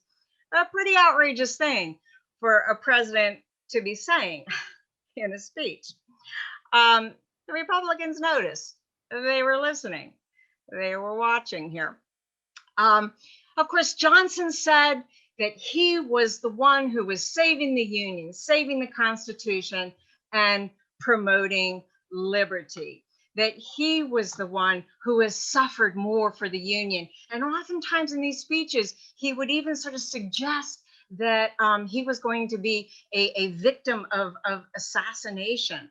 a pretty outrageous thing for a president to be saying in a speech. The Republicans noticed. They were listening. They were watching here. Of course, Johnson said that he was the one who was saving the Union, saving the Constitution, and promoting liberty. That he was the one who has suffered more for the Union. And oftentimes in these speeches, he would even sort of suggest that he was going to be a victim of assassination.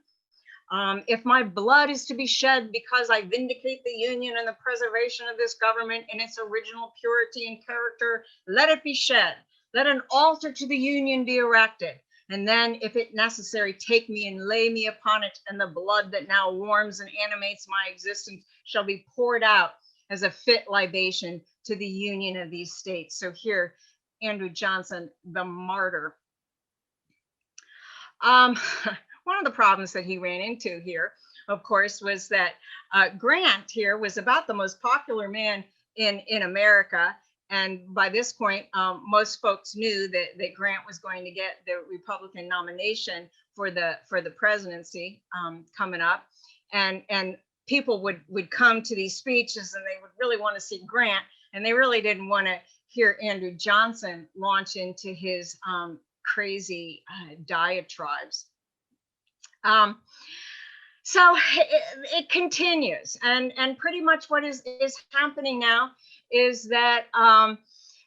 If my blood is to be shed because I vindicate the Union and the preservation of this government in its original purity and character, let it be shed. Let an altar to the Union be erected. And then, if it necessary, take me and lay me upon it, and the blood that now warms and animates my existence shall be poured out as a fit libation to the Union of these states. So here, Andrew Johnson, the martyr. One of the problems that he ran into here, of course, was that Grant here was about the most popular man in America. And by this point, most folks knew that Grant was going to get the Republican nomination for the presidency coming up. And people would come to these speeches, and they would really want to see Grant, and they really didn't want to hear Andrew Johnson launch into his crazy diatribes. So it continues, and pretty much what is happening now is that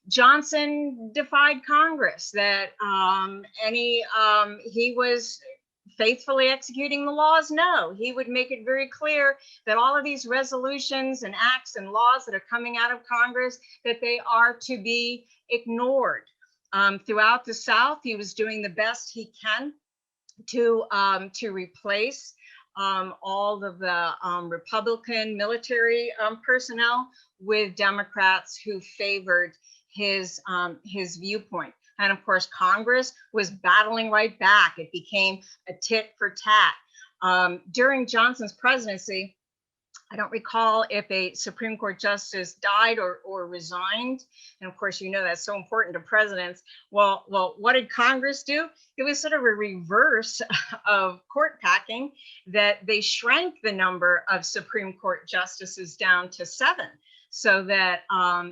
Johnson defied Congress, that he was faithfully executing the laws. No, he would make it very clear that all of these resolutions and acts and laws that are coming out of Congress, that they are to be ignored. Throughout the South, he was doing the best he can to replace all of the Republican military personnel with Democrats who favored his viewpoint. And of course, Congress was battling right back. It became a tit for tat. During Johnson's presidency, I don't recall if a Supreme Court justice died or resigned. And of course, you know that's so important to presidents. Well, what did Congress do? It was sort of a reverse of court packing, that they shrank the number of Supreme Court justices down to 7, so that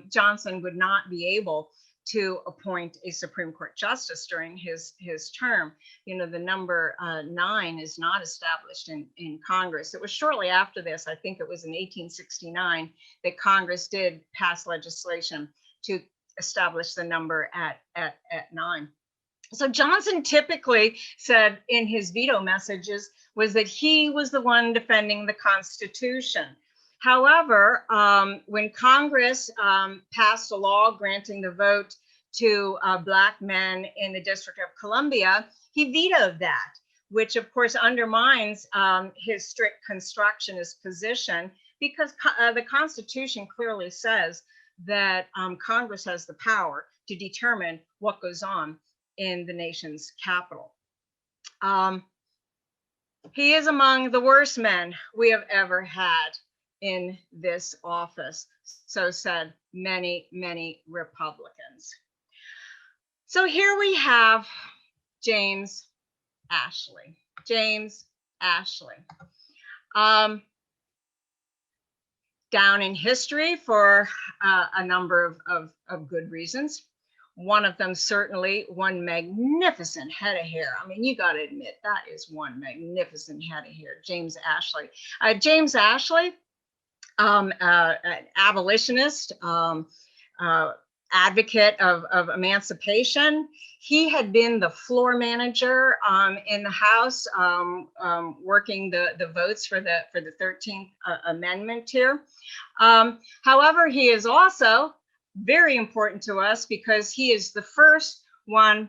Johnson would not be able to appoint a Supreme Court justice during his term. You know, the number 9 is not established in Congress. It was shortly after this, I think it was in 1869, that Congress did pass legislation to establish the number at 9. So Johnson typically said in his veto messages was that he was the one defending the Constitution. However, when Congress passed a law granting the vote to Black men in the District of Columbia, he vetoed that, which of course undermines his strict constructionist position, because the Constitution clearly says that Congress has the power to determine what goes on in the nation's capital. He is among the worst men we have ever had in this office, so said many, many Republicans. So here we have James Ashley. James Ashley. Down in history for a number of good reasons. One of them, certainly, one magnificent head of hair. I mean, you got to admit, that is one magnificent head of hair, James Ashley. James Ashley, an abolitionist, advocate of emancipation. He had been the floor manager in the House, working the votes for the 13th Amendment here. However, he is also very important to us because he is the first one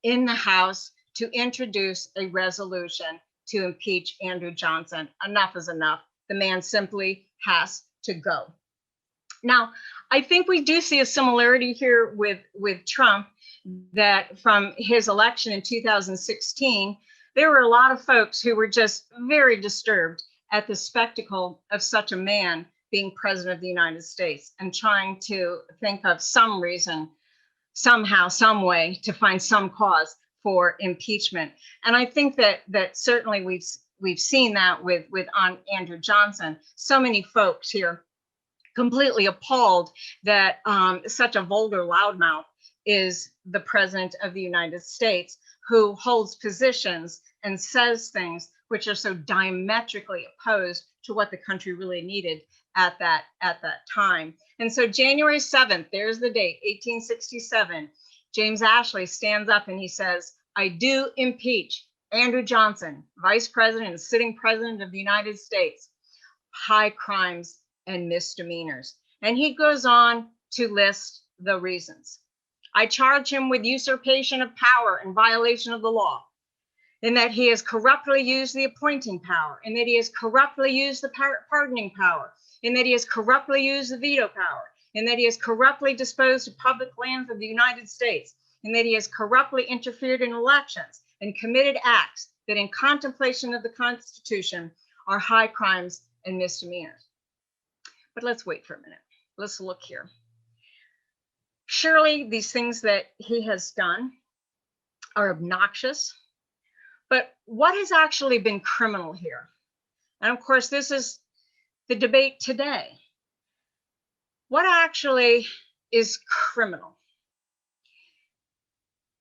in the House to introduce a resolution to impeach Andrew Johnson. Enough is enough. The man simply has to go. Now, I think we do see a similarity here with Trump, that from his election in 2016, there were a lot of folks who were just very disturbed at the spectacle of such a man being president of the United States, and trying to think of some reason, somehow, some way to find some cause for impeachment. And I think that certainly we've seen that with Andrew Johnson. So many folks here completely appalled that such a vulgar loudmouth is the president of the United States, who holds positions and says things which are so diametrically opposed to what the country really needed at that time. And so January 7th, there's the date, 1867, James Ashley stands up and he says, "I do impeach Andrew Johnson, Vice President and sitting President of the United States, high crimes and misdemeanors." And he goes on to list the reasons. "I charge him with usurpation of power and violation of the law, in that he has corruptly used the appointing power, in that he has corruptly used the pardoning power, in that he has corruptly used the veto power, in that he has corruptly disposed of public lands of the United States, in that he has corruptly interfered in elections and committed acts that in contemplation of the Constitution are high crimes and misdemeanors." But let's wait for a minute. Let's look here. Surely these things that he has done are obnoxious, but what has actually been criminal here? And of course, this is the debate today. What actually is criminal.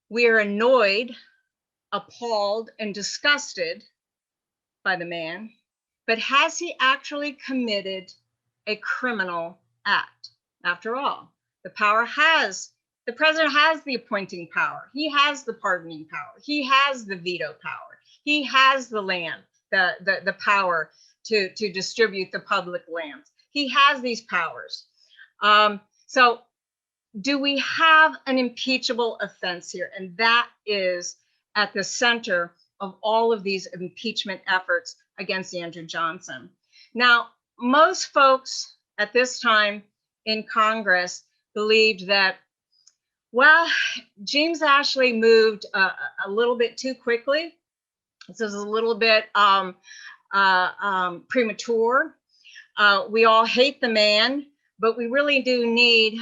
We are annoyed, appalled, and disgusted by the man, but has he actually committed a criminal act? After all, the president has the appointing power. He has the pardoning power. He has the veto power. He has the land, the power to distribute the public lands. He has these powers. So do we have an impeachable offense here? And that is at the center of all of these impeachment efforts against Andrew Johnson. Now, most folks at this time in Congress believed that, well, James Ashley moved a little bit too quickly. This is a little bit premature. We all hate the man, but we really do need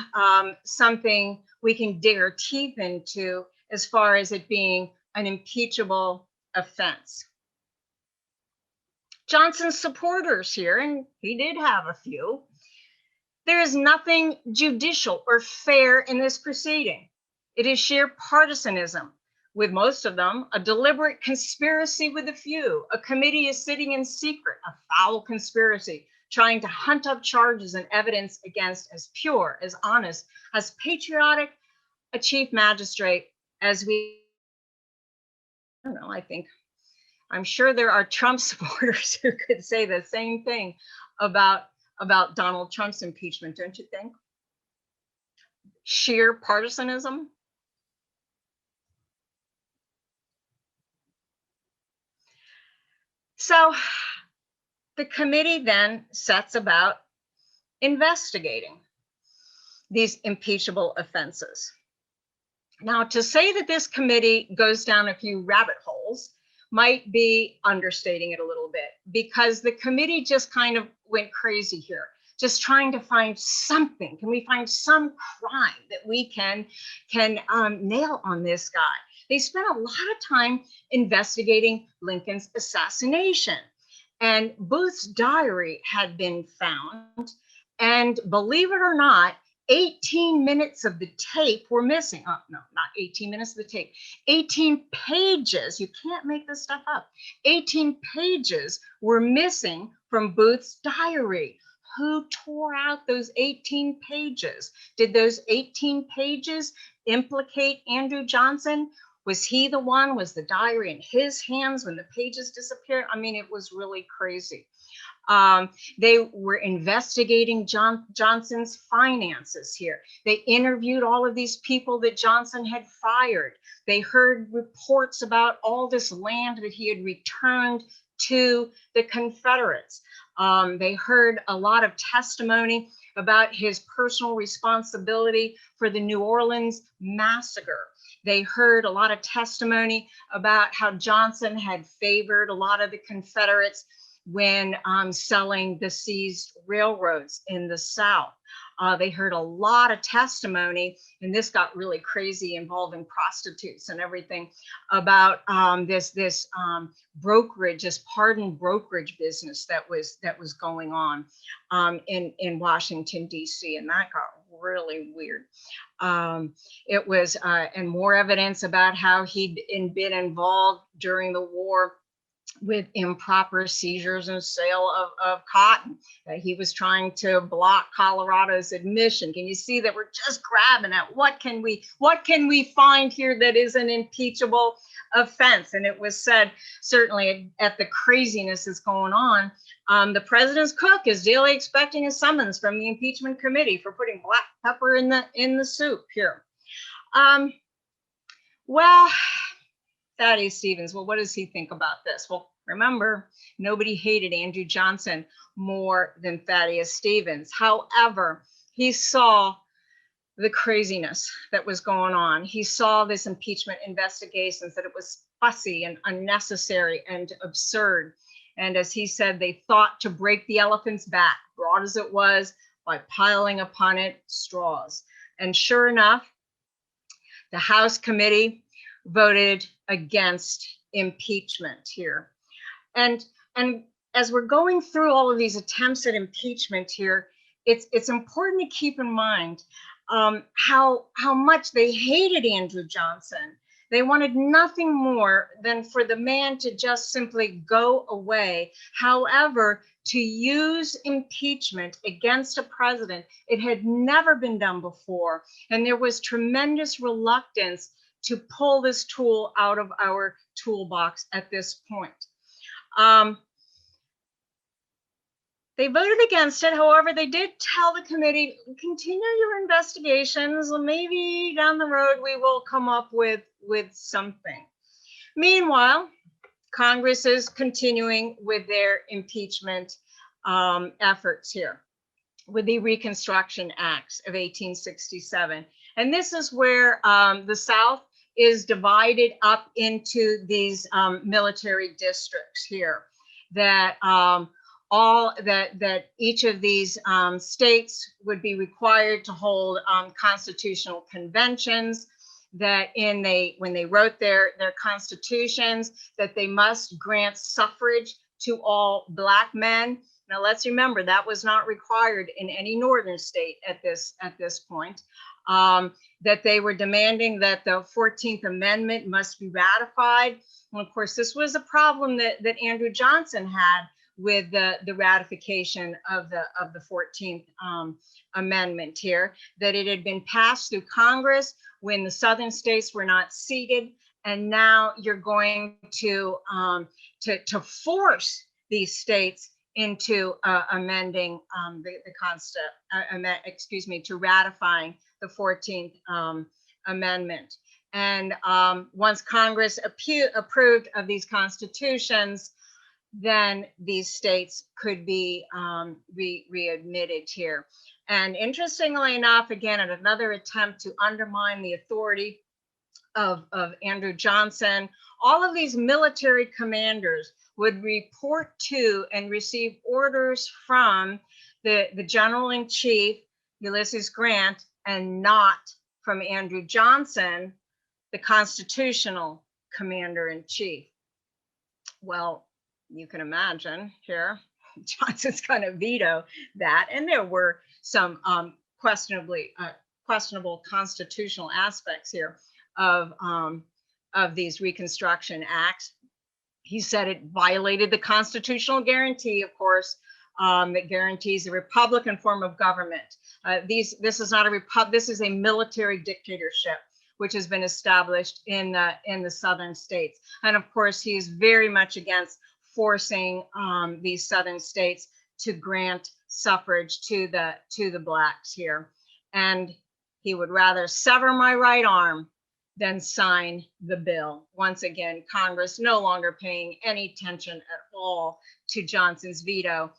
something we can dig our teeth into as far as it being an impeachable offense. Johnson's supporters here, and he did have a few, there is nothing judicial or fair in this proceeding. It is sheer partisanism, with most of them a deliberate conspiracy with a few. A committee is sitting in secret, a foul conspiracy, trying to hunt up charges and evidence against as pure, as honest, as patriotic a chief magistrate as we, I don't know, I'm sure there are Trump supporters who could say the same thing about Donald Trump's impeachment, don't you think? Sheer partisanism. So the committee then sets about investigating these impeachable offenses. Now, to say that this committee goes down a few rabbit holes might be understating it a little bit, because the committee just kind of went crazy here, just trying to find something. Can we find some crime that we can nail on this guy? They spent a lot of time investigating Lincoln's assassination, and Booth's diary had been found, and believe it or not, 18 minutes of the tape were missing. Oh, no, not 18 minutes of the tape. 18 pages. You can't make this stuff up. 18 pages were missing from Booth's diary. Who tore out those 18 pages? Did those 18 pages implicate Andrew Johnson? Was he the one? Was the diary in his hands when the pages disappeared? I mean, it was really crazy. They were investigating Johnson's finances here. They interviewed all of these people that Johnson had fired. They heard reports about all this land that he had returned to the Confederates. They heard a lot of testimony about his personal responsibility for the New Orleans massacre. They heard a lot of testimony about how Johnson had favored a lot of the Confederates when selling the seized railroads in the South. They heard a lot of testimony, and this got really crazy, involving prostitutes and everything, about this brokerage, this pardon brokerage business that was going on in Washington, D.C., and that got really weird. It was, and more evidence about how he'd been involved during the war with improper seizures and sale of cotton, that he was trying to block Colorado's admission. Can you see that we're just grabbing at what can we find here that is an impeachable offense? And it was said, certainly at the craziness that's going on, the president's cook is daily expecting a summons from the impeachment committee for putting black pepper in the soup here. Well, Thaddeus Stevens, well, what does he think about this? Well, remember, nobody hated Andrew Johnson more than Thaddeus Stevens. However, he saw the craziness that was going on. He saw this impeachment investigations, that it was fussy and unnecessary and absurd. And as he said, they thought to break the elephant's back, broad as it was, by piling upon it straws. And sure enough, the House committee voted against impeachment here. And as we're going through all of these attempts at impeachment here, it's important to keep in mind how much they hated Andrew Johnson. They wanted nothing more than for the man to just simply go away. However, to use impeachment against a president, it had never been done before. And there was tremendous reluctance to pull this tool out of our toolbox at this point. They voted against it. However, they did tell the committee, continue your investigations. Maybe down the road we will come up with something. Meanwhile, Congress is continuing with their impeachment efforts here with the Reconstruction Acts of 1867. And this is where the South is divided up into these military districts here that that each of these states would be required to hold constitutional conventions, that when they wrote their constitutions, that they must grant suffrage to all Black men. Now let's remember that was not required in any northern state at this point. That they were demanding that the 14th Amendment must be ratified. And of course, this was a problem that Andrew Johnson had with the ratification of the 14th Amendment here, that it had been passed through Congress when the southern states were not seated, and now you're going to force these states into amending to ratifying the 14th Amendment. And once Congress approved of these constitutions, then these states could be readmitted here. And interestingly enough, again, at another attempt to undermine the authority of Andrew Johnson, all of these military commanders would report to and receive orders from the General-in-Chief, Ulysses Grant, and not from Andrew Johnson, the constitutional commander-in-chief. Well, you can imagine here, Johnson's going to veto that. And there were some questionable constitutional aspects here of these Reconstruction Acts. He said it violated the constitutional guarantee, of course, that guarantees a Republican form of government. This is not a republic. This is a military dictatorship, which has been established in the southern states. And of course, he's very much against forcing these southern states to grant suffrage to the Blacks here. And he would rather sever my right arm than sign the bill. Once again, Congress no longer paying any attention at all to Johnson's veto.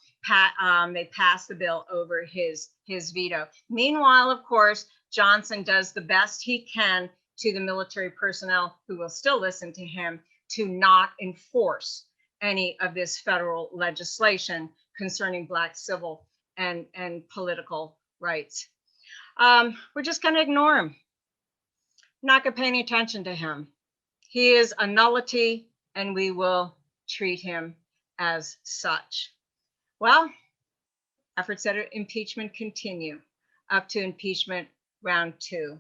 They passed the bill over his veto. Meanwhile, of course, Johnson does the best he can to the military personnel who will still listen to him to not enforce any of this federal legislation concerning Black civil and political rights. We're just going to ignore him. Not going to pay any attention to him. He is a nullity, and we will treat him as such. Well, efforts at impeachment continue up to impeachment round 2.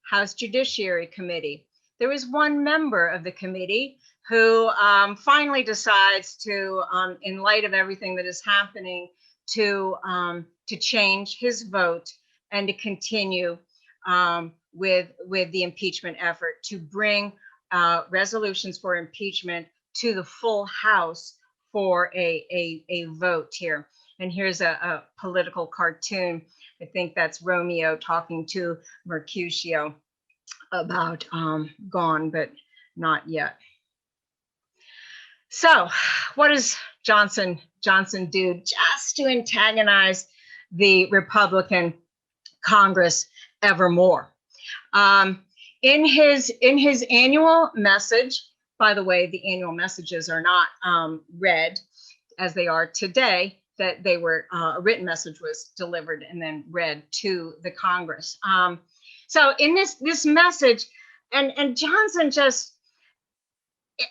House Judiciary Committee. There is one member of the committee who finally decides to, in light of everything that is happening, to change his vote and to continue with the impeachment effort, to bring resolutions for impeachment to the full House for a vote here. And here's a political cartoon. I think that's Romeo talking to Mercutio about gone, but not yet. So what does Johnson do just to antagonize the Republican Congress evermore? In his annual message, by the way, the annual messages are not read as they are today, that they were, a written message was delivered and then read to the Congress. So in this message, and Johnson just,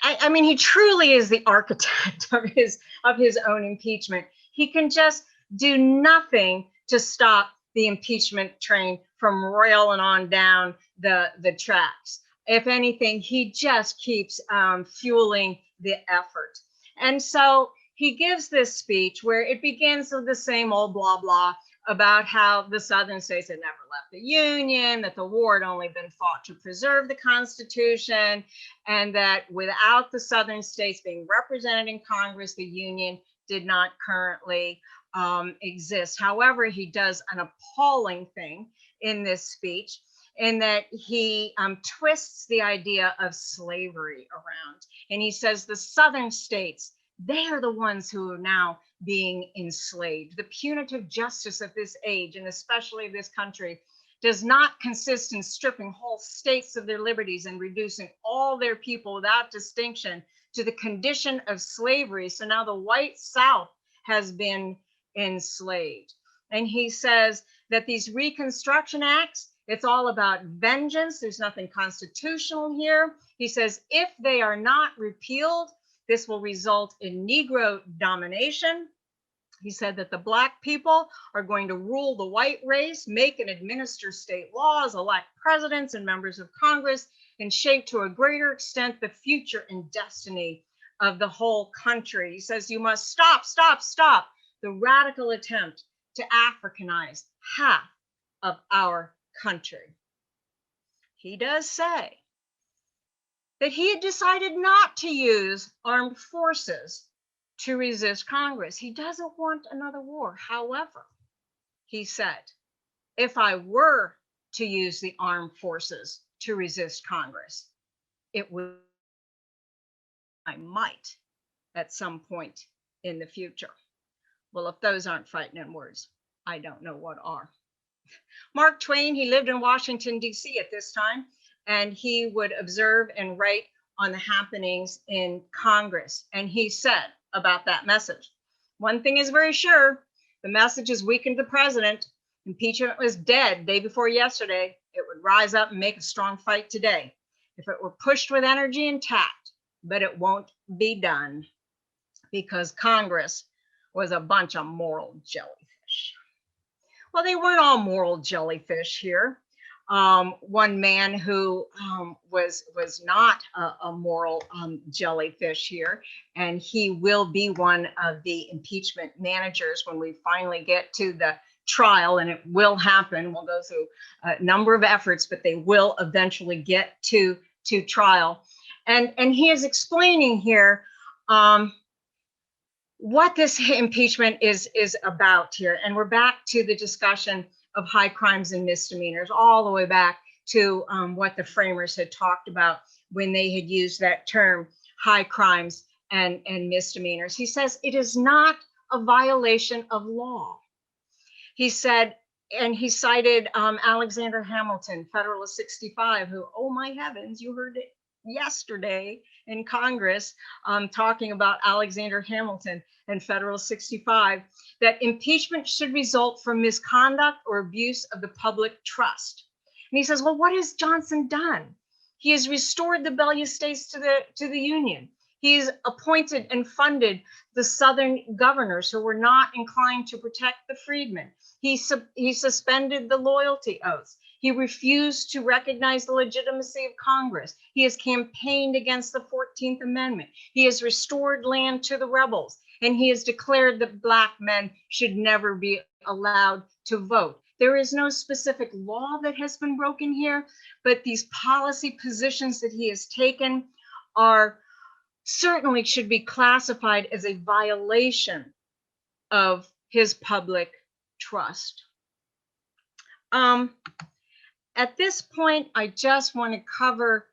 I mean, he truly is the architect of his own impeachment. He can just do nothing to stop the impeachment train from roiling on down the tracks. If anything, he just keeps fueling the effort. And so he gives this speech where it begins with the same old blah, blah about how the Southern states had never left the Union, that the war had only been fought to preserve the Constitution, and that without the Southern states being represented in Congress, the Union did not currently exist. However, he does an appalling thing in this speech in that he twists the idea of slavery around. And he says the Southern states, they are the ones who are now being enslaved. The punitive justice of this age, and especially this country, does not consist in stripping whole states of their liberties and reducing all their people without distinction to the condition of slavery. So now the white South has been enslaved. And he says that these Reconstruction Acts, it's all about vengeance. There's nothing constitutional here. He says if they are not repealed, this will result in Negro domination. He said that the Black people are going to rule the white race, make and administer state laws, elect presidents and members of Congress, and shape to a greater extent the future and destiny of the whole country. He says you must stop the radical attempt to Africanize half of our country. He does say that he had decided not to use armed forces to resist Congress. He doesn't want another war. However, he said, if I were to use the armed forces to resist Congress, it would, I might at some point in the future. Well, if those aren't frightening words, I don't know what are. Mark Twain, he lived in Washington, D.C. at this time, and he would observe and write on the happenings in Congress. And he said about that message, one thing is very sure, the message has weakened the president. Impeachment was dead day before yesterday. It would rise up and make a strong fight today if it were pushed with energy and tact, but it won't be done because Congress was a bunch of moral jellyfish. Well, they weren't all moral jellyfish here. One man who was not a moral jellyfish here, and he will be one of the impeachment managers when we finally get to the trial, and it will happen. We'll go through a number of efforts, but they will eventually get to trial. And he is explaining here what this impeachment is about here. And we're back to the discussion of high crimes and misdemeanors, all the way back to what the framers had talked about when they had used that term, high crimes and misdemeanors. He says it is not a violation of law. He said, and he cited Alexander Hamilton, Federalist 65, who, oh my heavens, you heard it yesterday in Congress talking about Alexander Hamilton and Federalist 65, that impeachment should result from misconduct or abuse of the public trust. And he says, well, what has Johnson done? He has restored the rebellious states to the Union. He's appointed and funded the Southern governors who were not inclined to protect the freedmen. He suspended the loyalty oaths. He refused to recognize the legitimacy of Congress. He has campaigned against the 14th Amendment. He has restored land to the rebels. And he has declared that Black men should never be allowed to vote. There is no specific law that has been broken here, but these policy positions that he has taken are certainly should be classified as a violation of his public trust. At this point, I just want to cover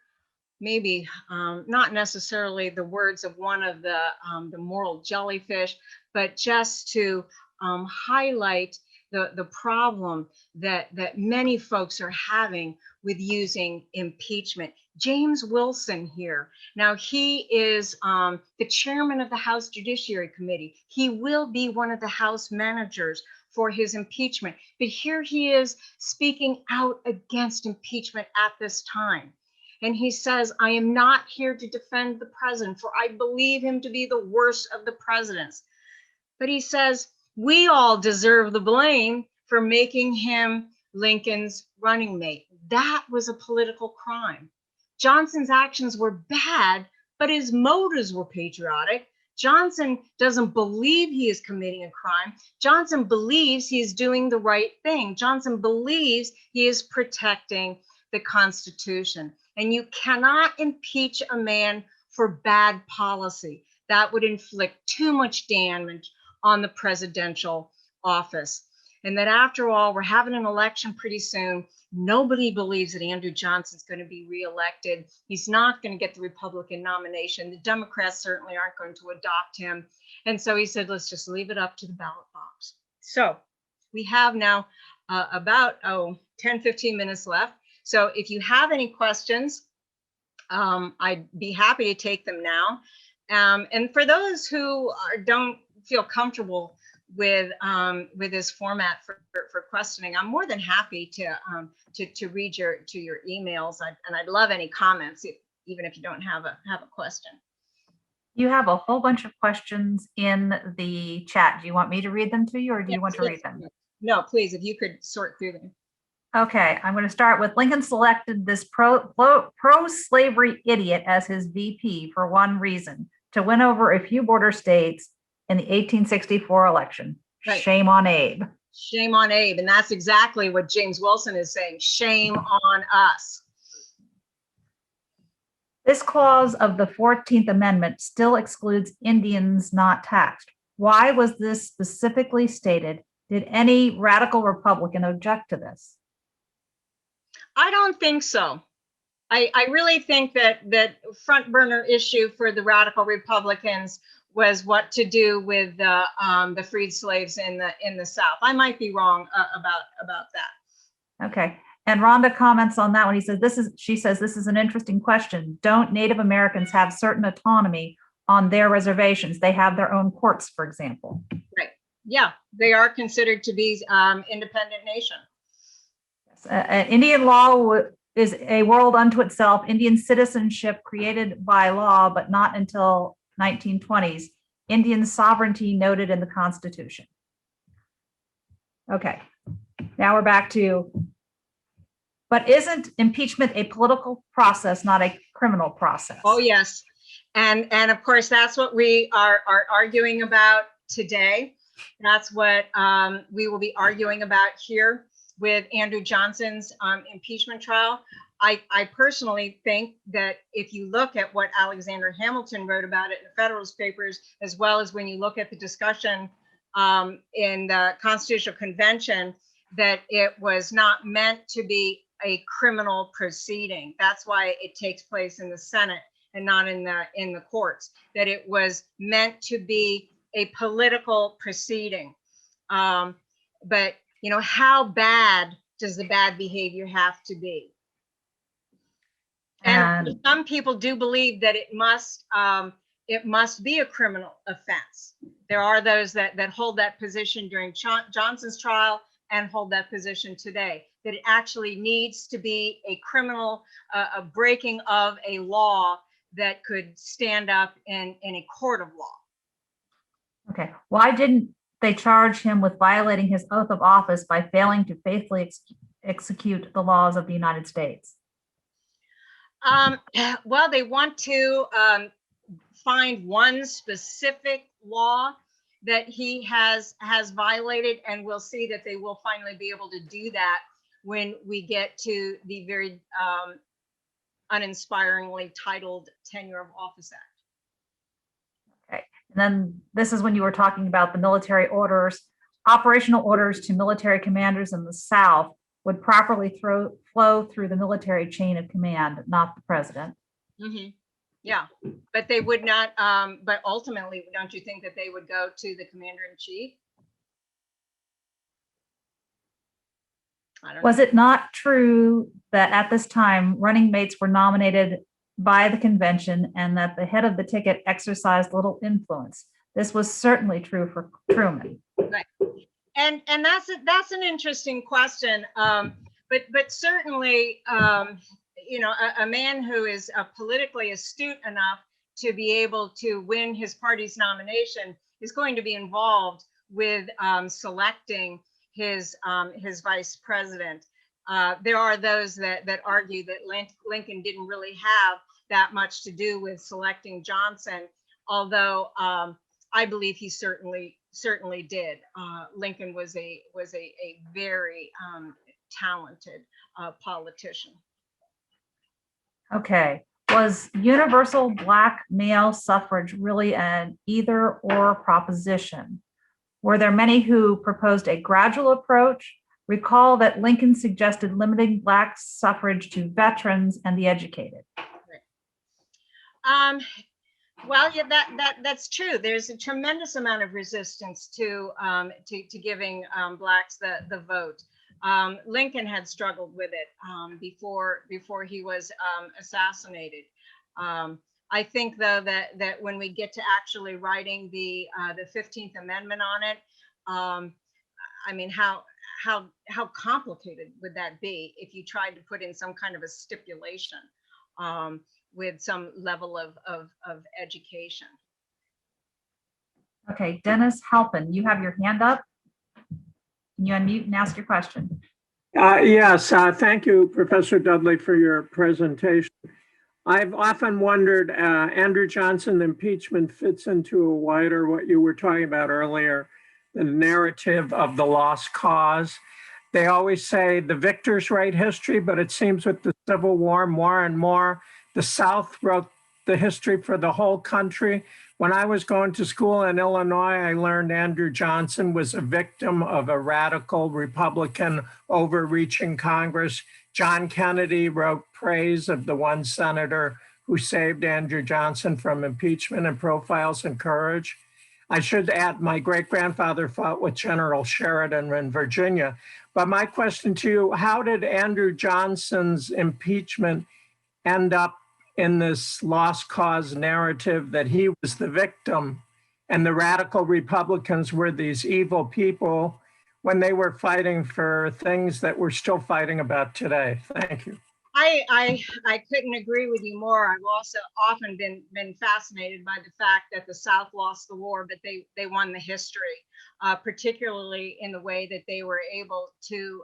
maybe not necessarily the words of one of the moral jellyfish, but just to highlight the problem that many folks are having with using impeachment. James Wilson here. Now he is the chairman of the House Judiciary Committee. He will be one of the House managers for his impeachment, but here he is speaking out against impeachment at this time. And he says, I am not here to defend the president, for I believe him to be the worst of the presidents. But he says, we all deserve the blame for making him Lincoln's running mate. That was a political crime. Johnson's actions were bad, but his motives were patriotic. Johnson doesn't believe he is committing a crime. Johnson believes he is doing the right thing. Johnson believes he is protecting the Constitution. And you cannot impeach a man for bad policy. That would inflict too much damage on the presidential office. And that after all, we're having an election pretty soon. Nobody believes that Andrew Johnson's going to be reelected. He's not going to get the Republican nomination. The Democrats certainly aren't going to adopt him. And so he said, let's just leave it up to the ballot box. So we have now about 10, 15 minutes left. So if you have any questions, I'd be happy to take them now. And for those who don't feel comfortable with this format for questioning, I'm more than happy to read your emails. And I'd love any comments, even if you don't have a question. You have a whole bunch of questions in the chat. Do you want me to read them to you, or do you want to read them? No, please, if you could sort through them. Okay, I'm going to start with Lincoln selected this pro-slavery idiot as his VP for one reason: to win over a few border states in the 1864 election. Right. Shame on Abe. Shame on Abe. And that's exactly what James Wilson is saying. Shame on us. This clause of the 14th Amendment still excludes Indians not taxed. Why was this specifically stated? Did any radical Republican object to this? I don't think so. I really think that front burner issue for the radical Republicans was what to do with the freed slaves in the South. I might be wrong about that. Okay. And Rhonda comments on that one. She says this is an interesting question. Don't Native Americans have certain autonomy on their reservations? They have their own courts, for example. Right. Yeah, they are considered to be independent nation. Yes. Indian law is a world unto itself. Indian citizenship created by law, but not until 1920s. Indian sovereignty noted in the Constitution. Okay, now we're back to, but isn't impeachment a political process, not a criminal process? Oh, yes. And of course, that's what we are arguing about today. That's what we will be arguing about here with Andrew Johnson's impeachment trial. I personally think that if you look at what Alexander Hamilton wrote about it in the Federalist Papers, as well as when you look at the discussion in the Constitutional Convention, that it was not meant to be a criminal proceeding. That's why it takes place in the Senate and not in the courts. That it was meant to be a political proceeding. But you know, how bad does the bad behavior have to be? And some people do believe that it must be a criminal offense. There are those that hold that position during Johnson's trial and hold that position today, that it actually needs to be a criminal, a breaking of a law that could stand up in a court of law. Okay, why didn't they charge him with violating his oath of office by failing to faithfully execute the laws of the United States? Well, they want to find one specific law that he has violated, and we'll see that they will finally be able to do that when we get to the very uninspiringly titled Tenure of Office Act. Okay, and then this is when you were talking about the military orders. Operational orders to military commanders in the South would properly flow through the military chain of command, not the president. Mm-hmm. Yeah, but they would not, but ultimately, don't you think that they would go to the commander-in-chief? Was it not true that at this time running mates were nominated by the convention and that the head of the ticket exercised little influence? This was certainly true for Truman. Right. And that's an interesting question, but certainly, you know, a man who is politically astute enough to be able to win his party's nomination is going to be involved with selecting his vice president. There are those that argue that Lincoln didn't really have that much to do with selecting Johnson, although I believe he certainly did. Lincoln was a very talented politician. Okay. Was universal Black male suffrage really an either or proposition? Were there many who proposed a gradual approach? Recall that Lincoln suggested limiting Black suffrage to veterans and the educated. Well, yeah, that's true. There's a tremendous amount of resistance to giving Blacks the vote. Lincoln had struggled with it before he was assassinated. I think, though, that when we get to actually writing the 15th Amendment on it, I mean, how complicated would that be if you tried to put in some kind of a stipulation with some level of education? Okay, Dennis Halpin, you have your hand up. Can you unmute and ask your question? Yes, thank you, Professor Dudley, for your presentation. I've often wondered, Andrew Johnson impeachment fits into a wider, what you were talking about earlier, the narrative of the lost cause. They always say the victors write history, but it seems with the Civil War, more and more, the South wrote the history for the whole country. When I was going to school in Illinois, I learned Andrew Johnson was a victim of a radical Republican overreaching Congress. John Kennedy wrote praise of the one senator who saved Andrew Johnson from impeachment and Profiles in Courage. I should add, my great-grandfather fought with General Sheridan in Virginia. But my question to you, how did Andrew Johnson's impeachment end up in this lost cause narrative that he was the victim and the radical Republicans were these evil people when they were fighting for things that we're still fighting about today? Thank you. I couldn't agree with you more. I've also often been fascinated by the fact that the South lost the war, but they won the history, particularly in the way that they were able to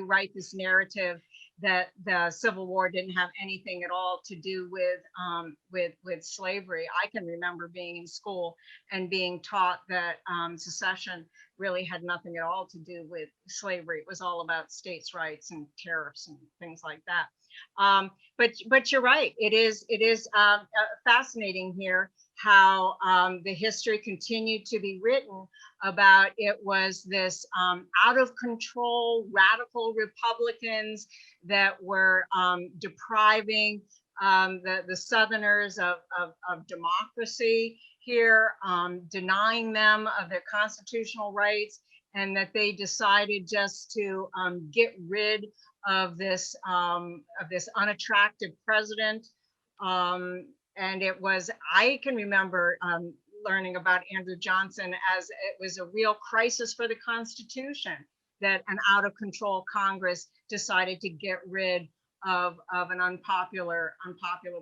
write this narrative that the Civil War didn't have anything at all to do with slavery. I can remember being in school and being taught that secession really had nothing at all to do with slavery. It was all about states' rights and tariffs and things like that. But you're right. It is fascinating here how the history continued to be written about it was this out of control radical Republicans that were depriving the Southerners of democracy here, denying them of their constitutional rights, and that they decided just to get rid of this unattractive president. And it was, I can remember learning about Andrew Johnson as it was a real crisis for the Constitution, that an out of control Congress decided to get rid of an unpopular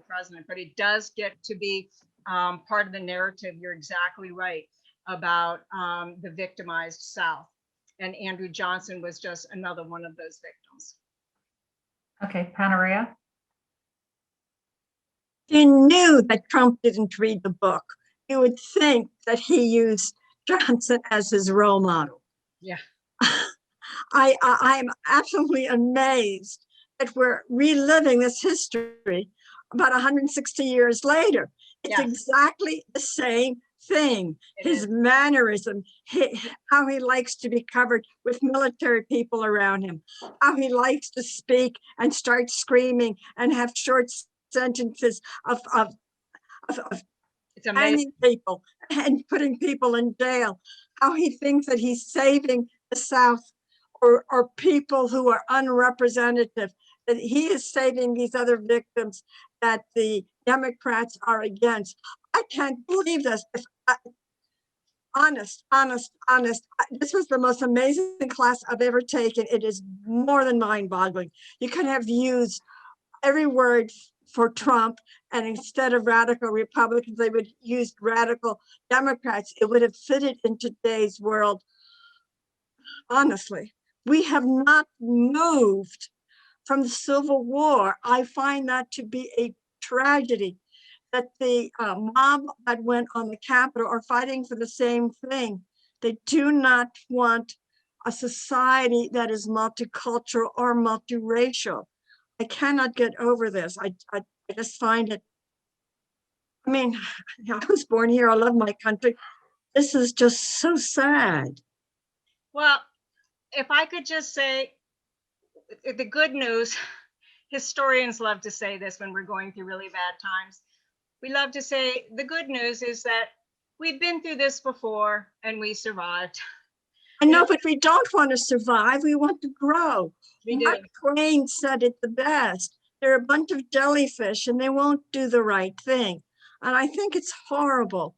president. But it does get to be part of the narrative. You're exactly right about the victimized South. And Andrew Johnson was just another one of those victims. Okay, Panarea. You knew that Trump didn't read the book. You would think that he used Johnson as his role model. Yeah. I'm absolutely amazed that we're reliving this history about 160 years later. It's exactly the same thing. His mannerism, how he likes to be covered with military people around him, how he likes to speak and start screaming and have short sentences of hanging people and putting people in jail, how he thinks that he's saving the South or people who are unrepresentative, that he is saving these other victims that the Democrats are against. I can't believe this. Honest. This was the most amazing class I've ever taken. It is more than mind-boggling. You could have used every word for Trump, and instead of radical Republicans, they would use radical Democrats. It would have fitted in today's world honestly. We have not moved from the Civil War. I find that to be a tragedy, that the mob that went on the Capitol are fighting for the same thing. They do not want a society that is multicultural or multiracial. I cannot get over this. I just find it, I mean, I was born here. I love my country. This is just so sad. Well, if I could just say the good news, historians love to say this when we're going through really bad times. We love to say the good news is that we've been through this before and we survived. I know, but we don't want to survive. We want to grow. We do. Mark Twain said it the best. They're a bunch of jellyfish and they won't do the right thing. And I think it's horrible.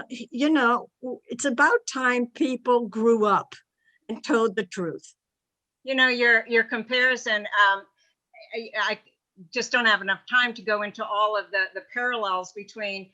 You know, it's about time people grew up and told the truth. You know, your comparison, I just don't have enough time to go into all of the parallels between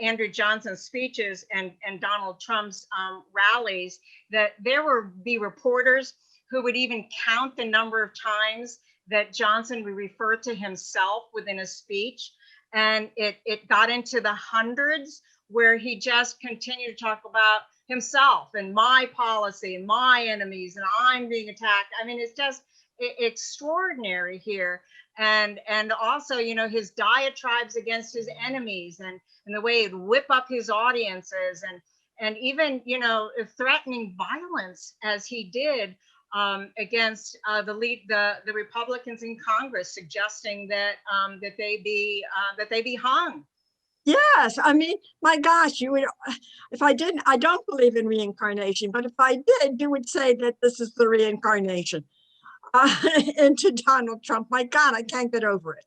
Andrew Johnson's speeches and Donald Trump's rallies, that there would be reporters who would even count the number of times that Johnson would refer to himself within a speech. And it got into the hundreds, where he just continued to talk about himself and my policy and my enemies and I'm being attacked. I mean, it's just extraordinary here. And also, you know, his diatribes against his enemies and the way he'd whip up his audiences and even, you know, threatening violence as he did against the Republicans in Congress, suggesting that that they be hung. Yes, I mean, my gosh, you would, if I didn't, I don't believe in reincarnation, but if I did, you would say that this is the reincarnation into Donald Trump. My God, I can't get over it.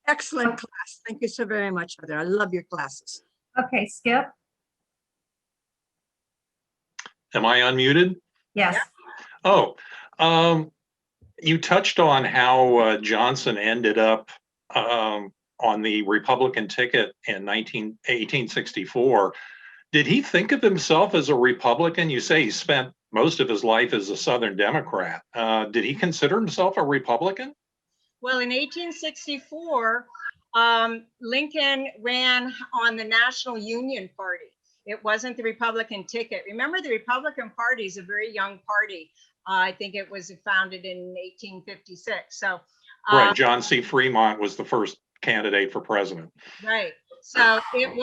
Excellent class. Thank you so very much, Heather. I love your classes. Okay, Skip. Am I unmuted? Yes. Oh, you touched on how Johnson ended up on the Republican ticket in 1864. Did he think of himself as a Republican? You say he spent most of his life as a Southern Democrat. Did he consider himself a Republican? Well, in 1864, Lincoln ran on the National Union Party. It wasn't the Republican ticket. Remember, the Republican Party is a very young party. I think it was founded in 1856. So, right, John C. Fremont was the first candidate for president. Right. So it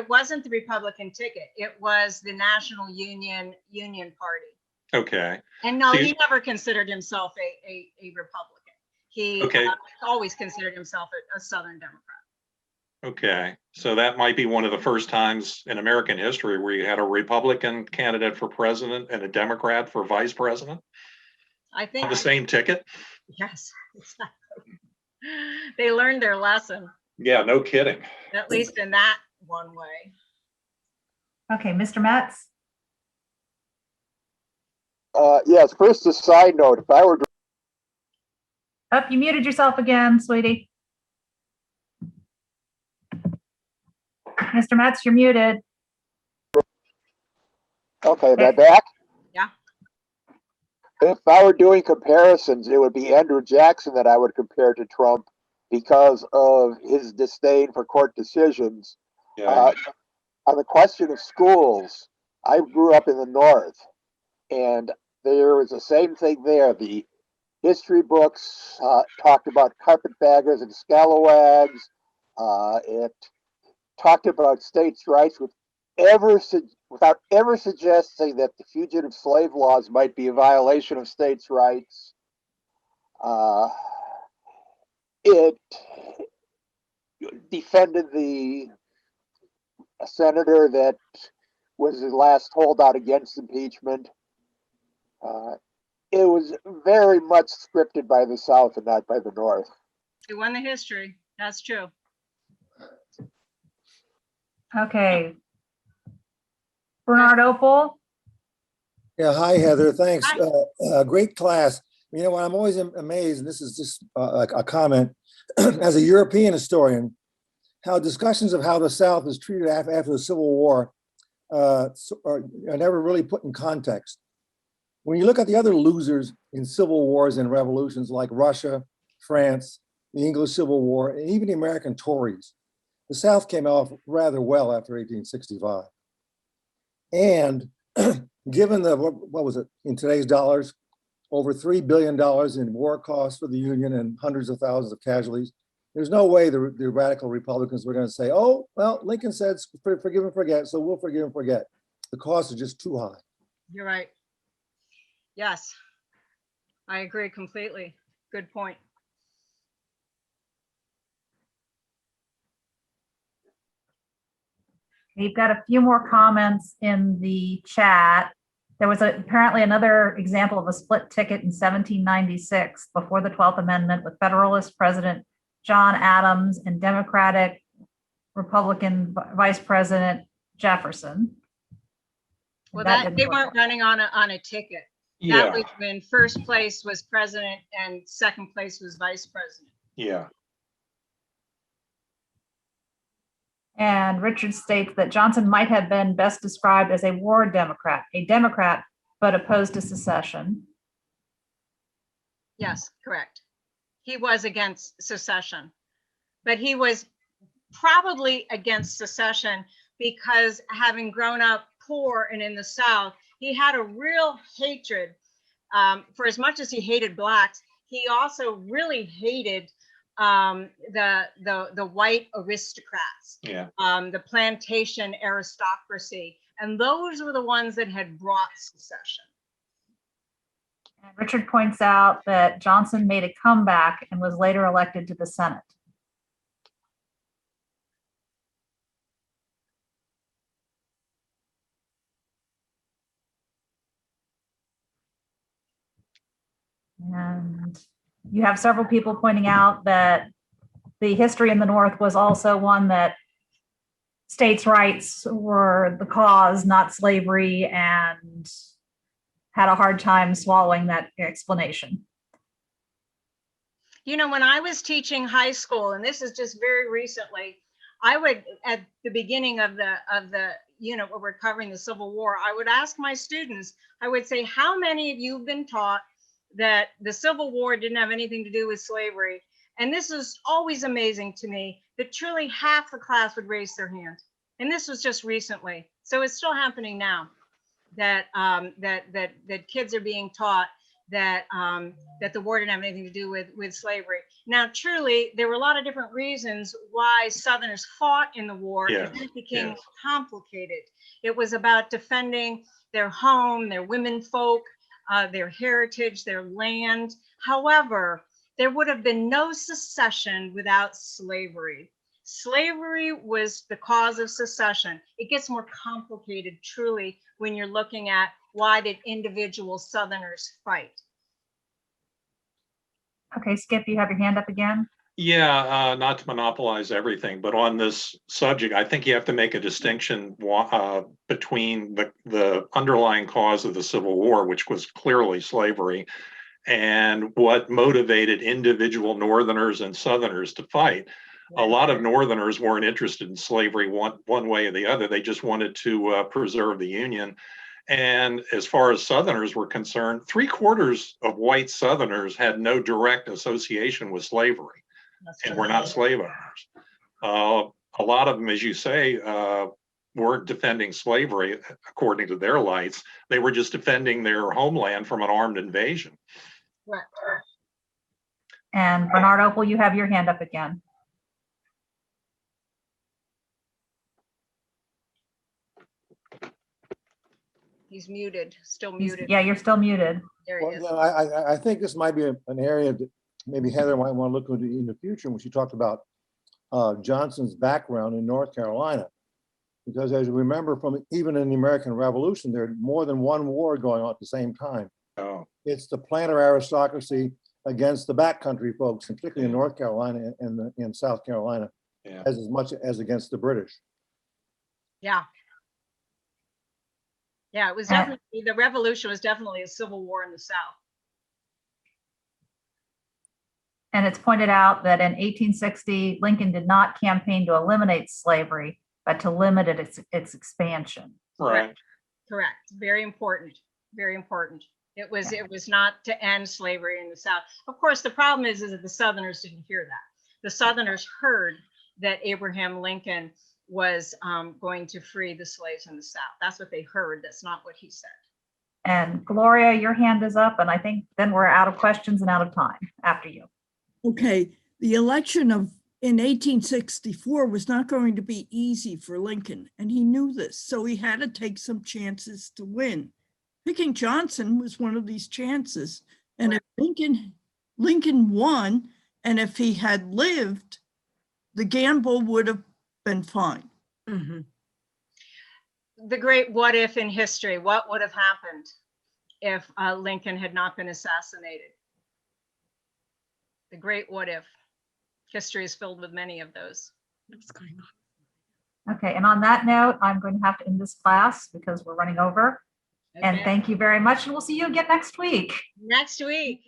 wasn't the Republican ticket. It was the National Union Party. Okay. And no, he never considered himself a Republican. He always considered himself a Southern Democrat. Okay, so that might be one of the first times in American history where you had a Republican candidate for president and a Democrat for vice president. I think on the same ticket. Yes, exactly. They learned their lesson. Yeah, no kidding. At least in that one way. Okay, Mr. Metz. Yes, first a side note, if I were to... Oh, you muted yourself again, sweetie. Mr. Metz, you're muted. Okay, am I back? Yeah. If I were doing comparisons, it would be Andrew Jackson that I would compare to Trump because of his disdain for court decisions. Yeah. On the question of schools, I grew up in the North, and there was the same thing there. The history books talked about carpetbaggers and scalawags. It talked about states' rights without ever suggesting that the fugitive slave laws might be a violation of states' rights. It defended the senator that was the last holdout against impeachment. It was very much scripted by the South and not by the North. It won the history. That's true. Okay. Bernard Opel. Yeah, hi, Heather. Thanks. Hi. Great class. You know what? I'm always amazed, and this is just a comment, as a European historian, how discussions of how the South is treated after the Civil War are never really put in context. When you look at the other losers in civil wars and revolutions like Russia, France, the English Civil War, and even the American Tories, the South came off rather well after 1865. And given the, what was it, in today's dollars, over $3 billion in war costs for the Union and hundreds of thousands of casualties, there's no way the radical Republicans were going to say, oh, well, Lincoln said forgive and forget, so we'll forgive and forget. The costs are just too high. You're right. Yes, I agree completely. Good point. We've got a few more comments in the chat. There was apparently another example of a split ticket in 1796 before the 12th Amendment with Federalist President John Adams and Democratic Republican Vice President Jefferson. Well, That they weren't running on a ticket. Yeah, That was when first place was president and second place was vice president. yeah. And Richard states that Johnson might have been best described as a war Democrat, but opposed to secession. Yes, correct. He was against secession, but he was probably against secession because having grown up poor and in the South, he had a real hatred for as much as he hated blacks. He also really hated the white aristocrats, Yeah. the plantation aristocracy, and those were the ones that had brought secession. And Richard points out that Johnson made a comeback and was later elected to the Senate. And you have several people pointing out that the history in the North was also one that states' rights were the cause, not slavery, and had a hard time swallowing that explanation. You know, when I was teaching high school, and this is just very recently, I would, at the beginning of the unit where we're covering the Civil War, I would ask my students, I would say, how many of you have been taught that the Civil War didn't have anything to do with slavery? And this is always amazing to me that truly half the class would raise their hand. And this was just recently. So it's still happening now that that kids are being taught that that the war didn't have anything to do with slavery. Now, truly, there were a lot of different reasons why Southerners fought in the war. Yes, And it became yes. complicated. It was about defending their home, their women folk, their heritage, their land. However, there would have been no secession without slavery. Slavery was the cause of secession. It gets more complicated, truly, when you're looking at why did individual Southerners fight. Okay, Skip, you have your hand up again. Yeah, not to monopolize everything, but on this subject, I think you have to make a distinction between the underlying cause of the Civil War, which was clearly slavery, and what motivated individual Northerners and Southerners to fight. A lot of Northerners weren't interested in slavery one way or the other. They just wanted to preserve the Union. And as far as Southerners were concerned, 3/4 of white Southerners had no direct association with slavery and were not slave owners. A lot of them, as you say, weren't defending slavery according to their lights. They were just defending their homeland from an armed invasion. Right. And Bernard Opel, you have your hand up again. He's muted, still muted. Yeah, you're still muted. There he Well, is. yeah, I think this might be an area that maybe Heather might want to look into in the future when she talked about Johnson's background in North Carolina. Because as you remember from even in the American Revolution, there are more than one war going on at the same time. Oh, It's the planter aristocracy against the backcountry folks, and particularly in North Carolina and in South Carolina, yeah. as much as against the British. Yeah. Yeah, it was definitely, the revolution was definitely a civil war in the South. And it's pointed out that in 1860, Lincoln did not campaign to eliminate slavery, but to limit its expansion. Right. Correct. Very important. Very important. It was not to end slavery in the South. Of course, the problem is that the Southerners didn't hear that. The Southerners heard that Abraham Lincoln was going to free the slaves in the South. That's what they heard. That's not what he said. And Gloria, your hand is up, and I think then we're out of questions and out of time after you. Okay, the election in 1864 was not going to be easy for Lincoln, and he knew this, so he had to take some chances to win. Picking Johnson was one of these chances, and if Lincoln won, and if he had lived, the gamble would have been fine. Mhm. The great what if in history. What would have happened if Lincoln had not been assassinated? The great what if. History is filled with many of those. What's going on? Okay, and on that note, I'm going to have to end this class because we're running over. And Okay. thank you very much, and we'll see you again next week. Next week.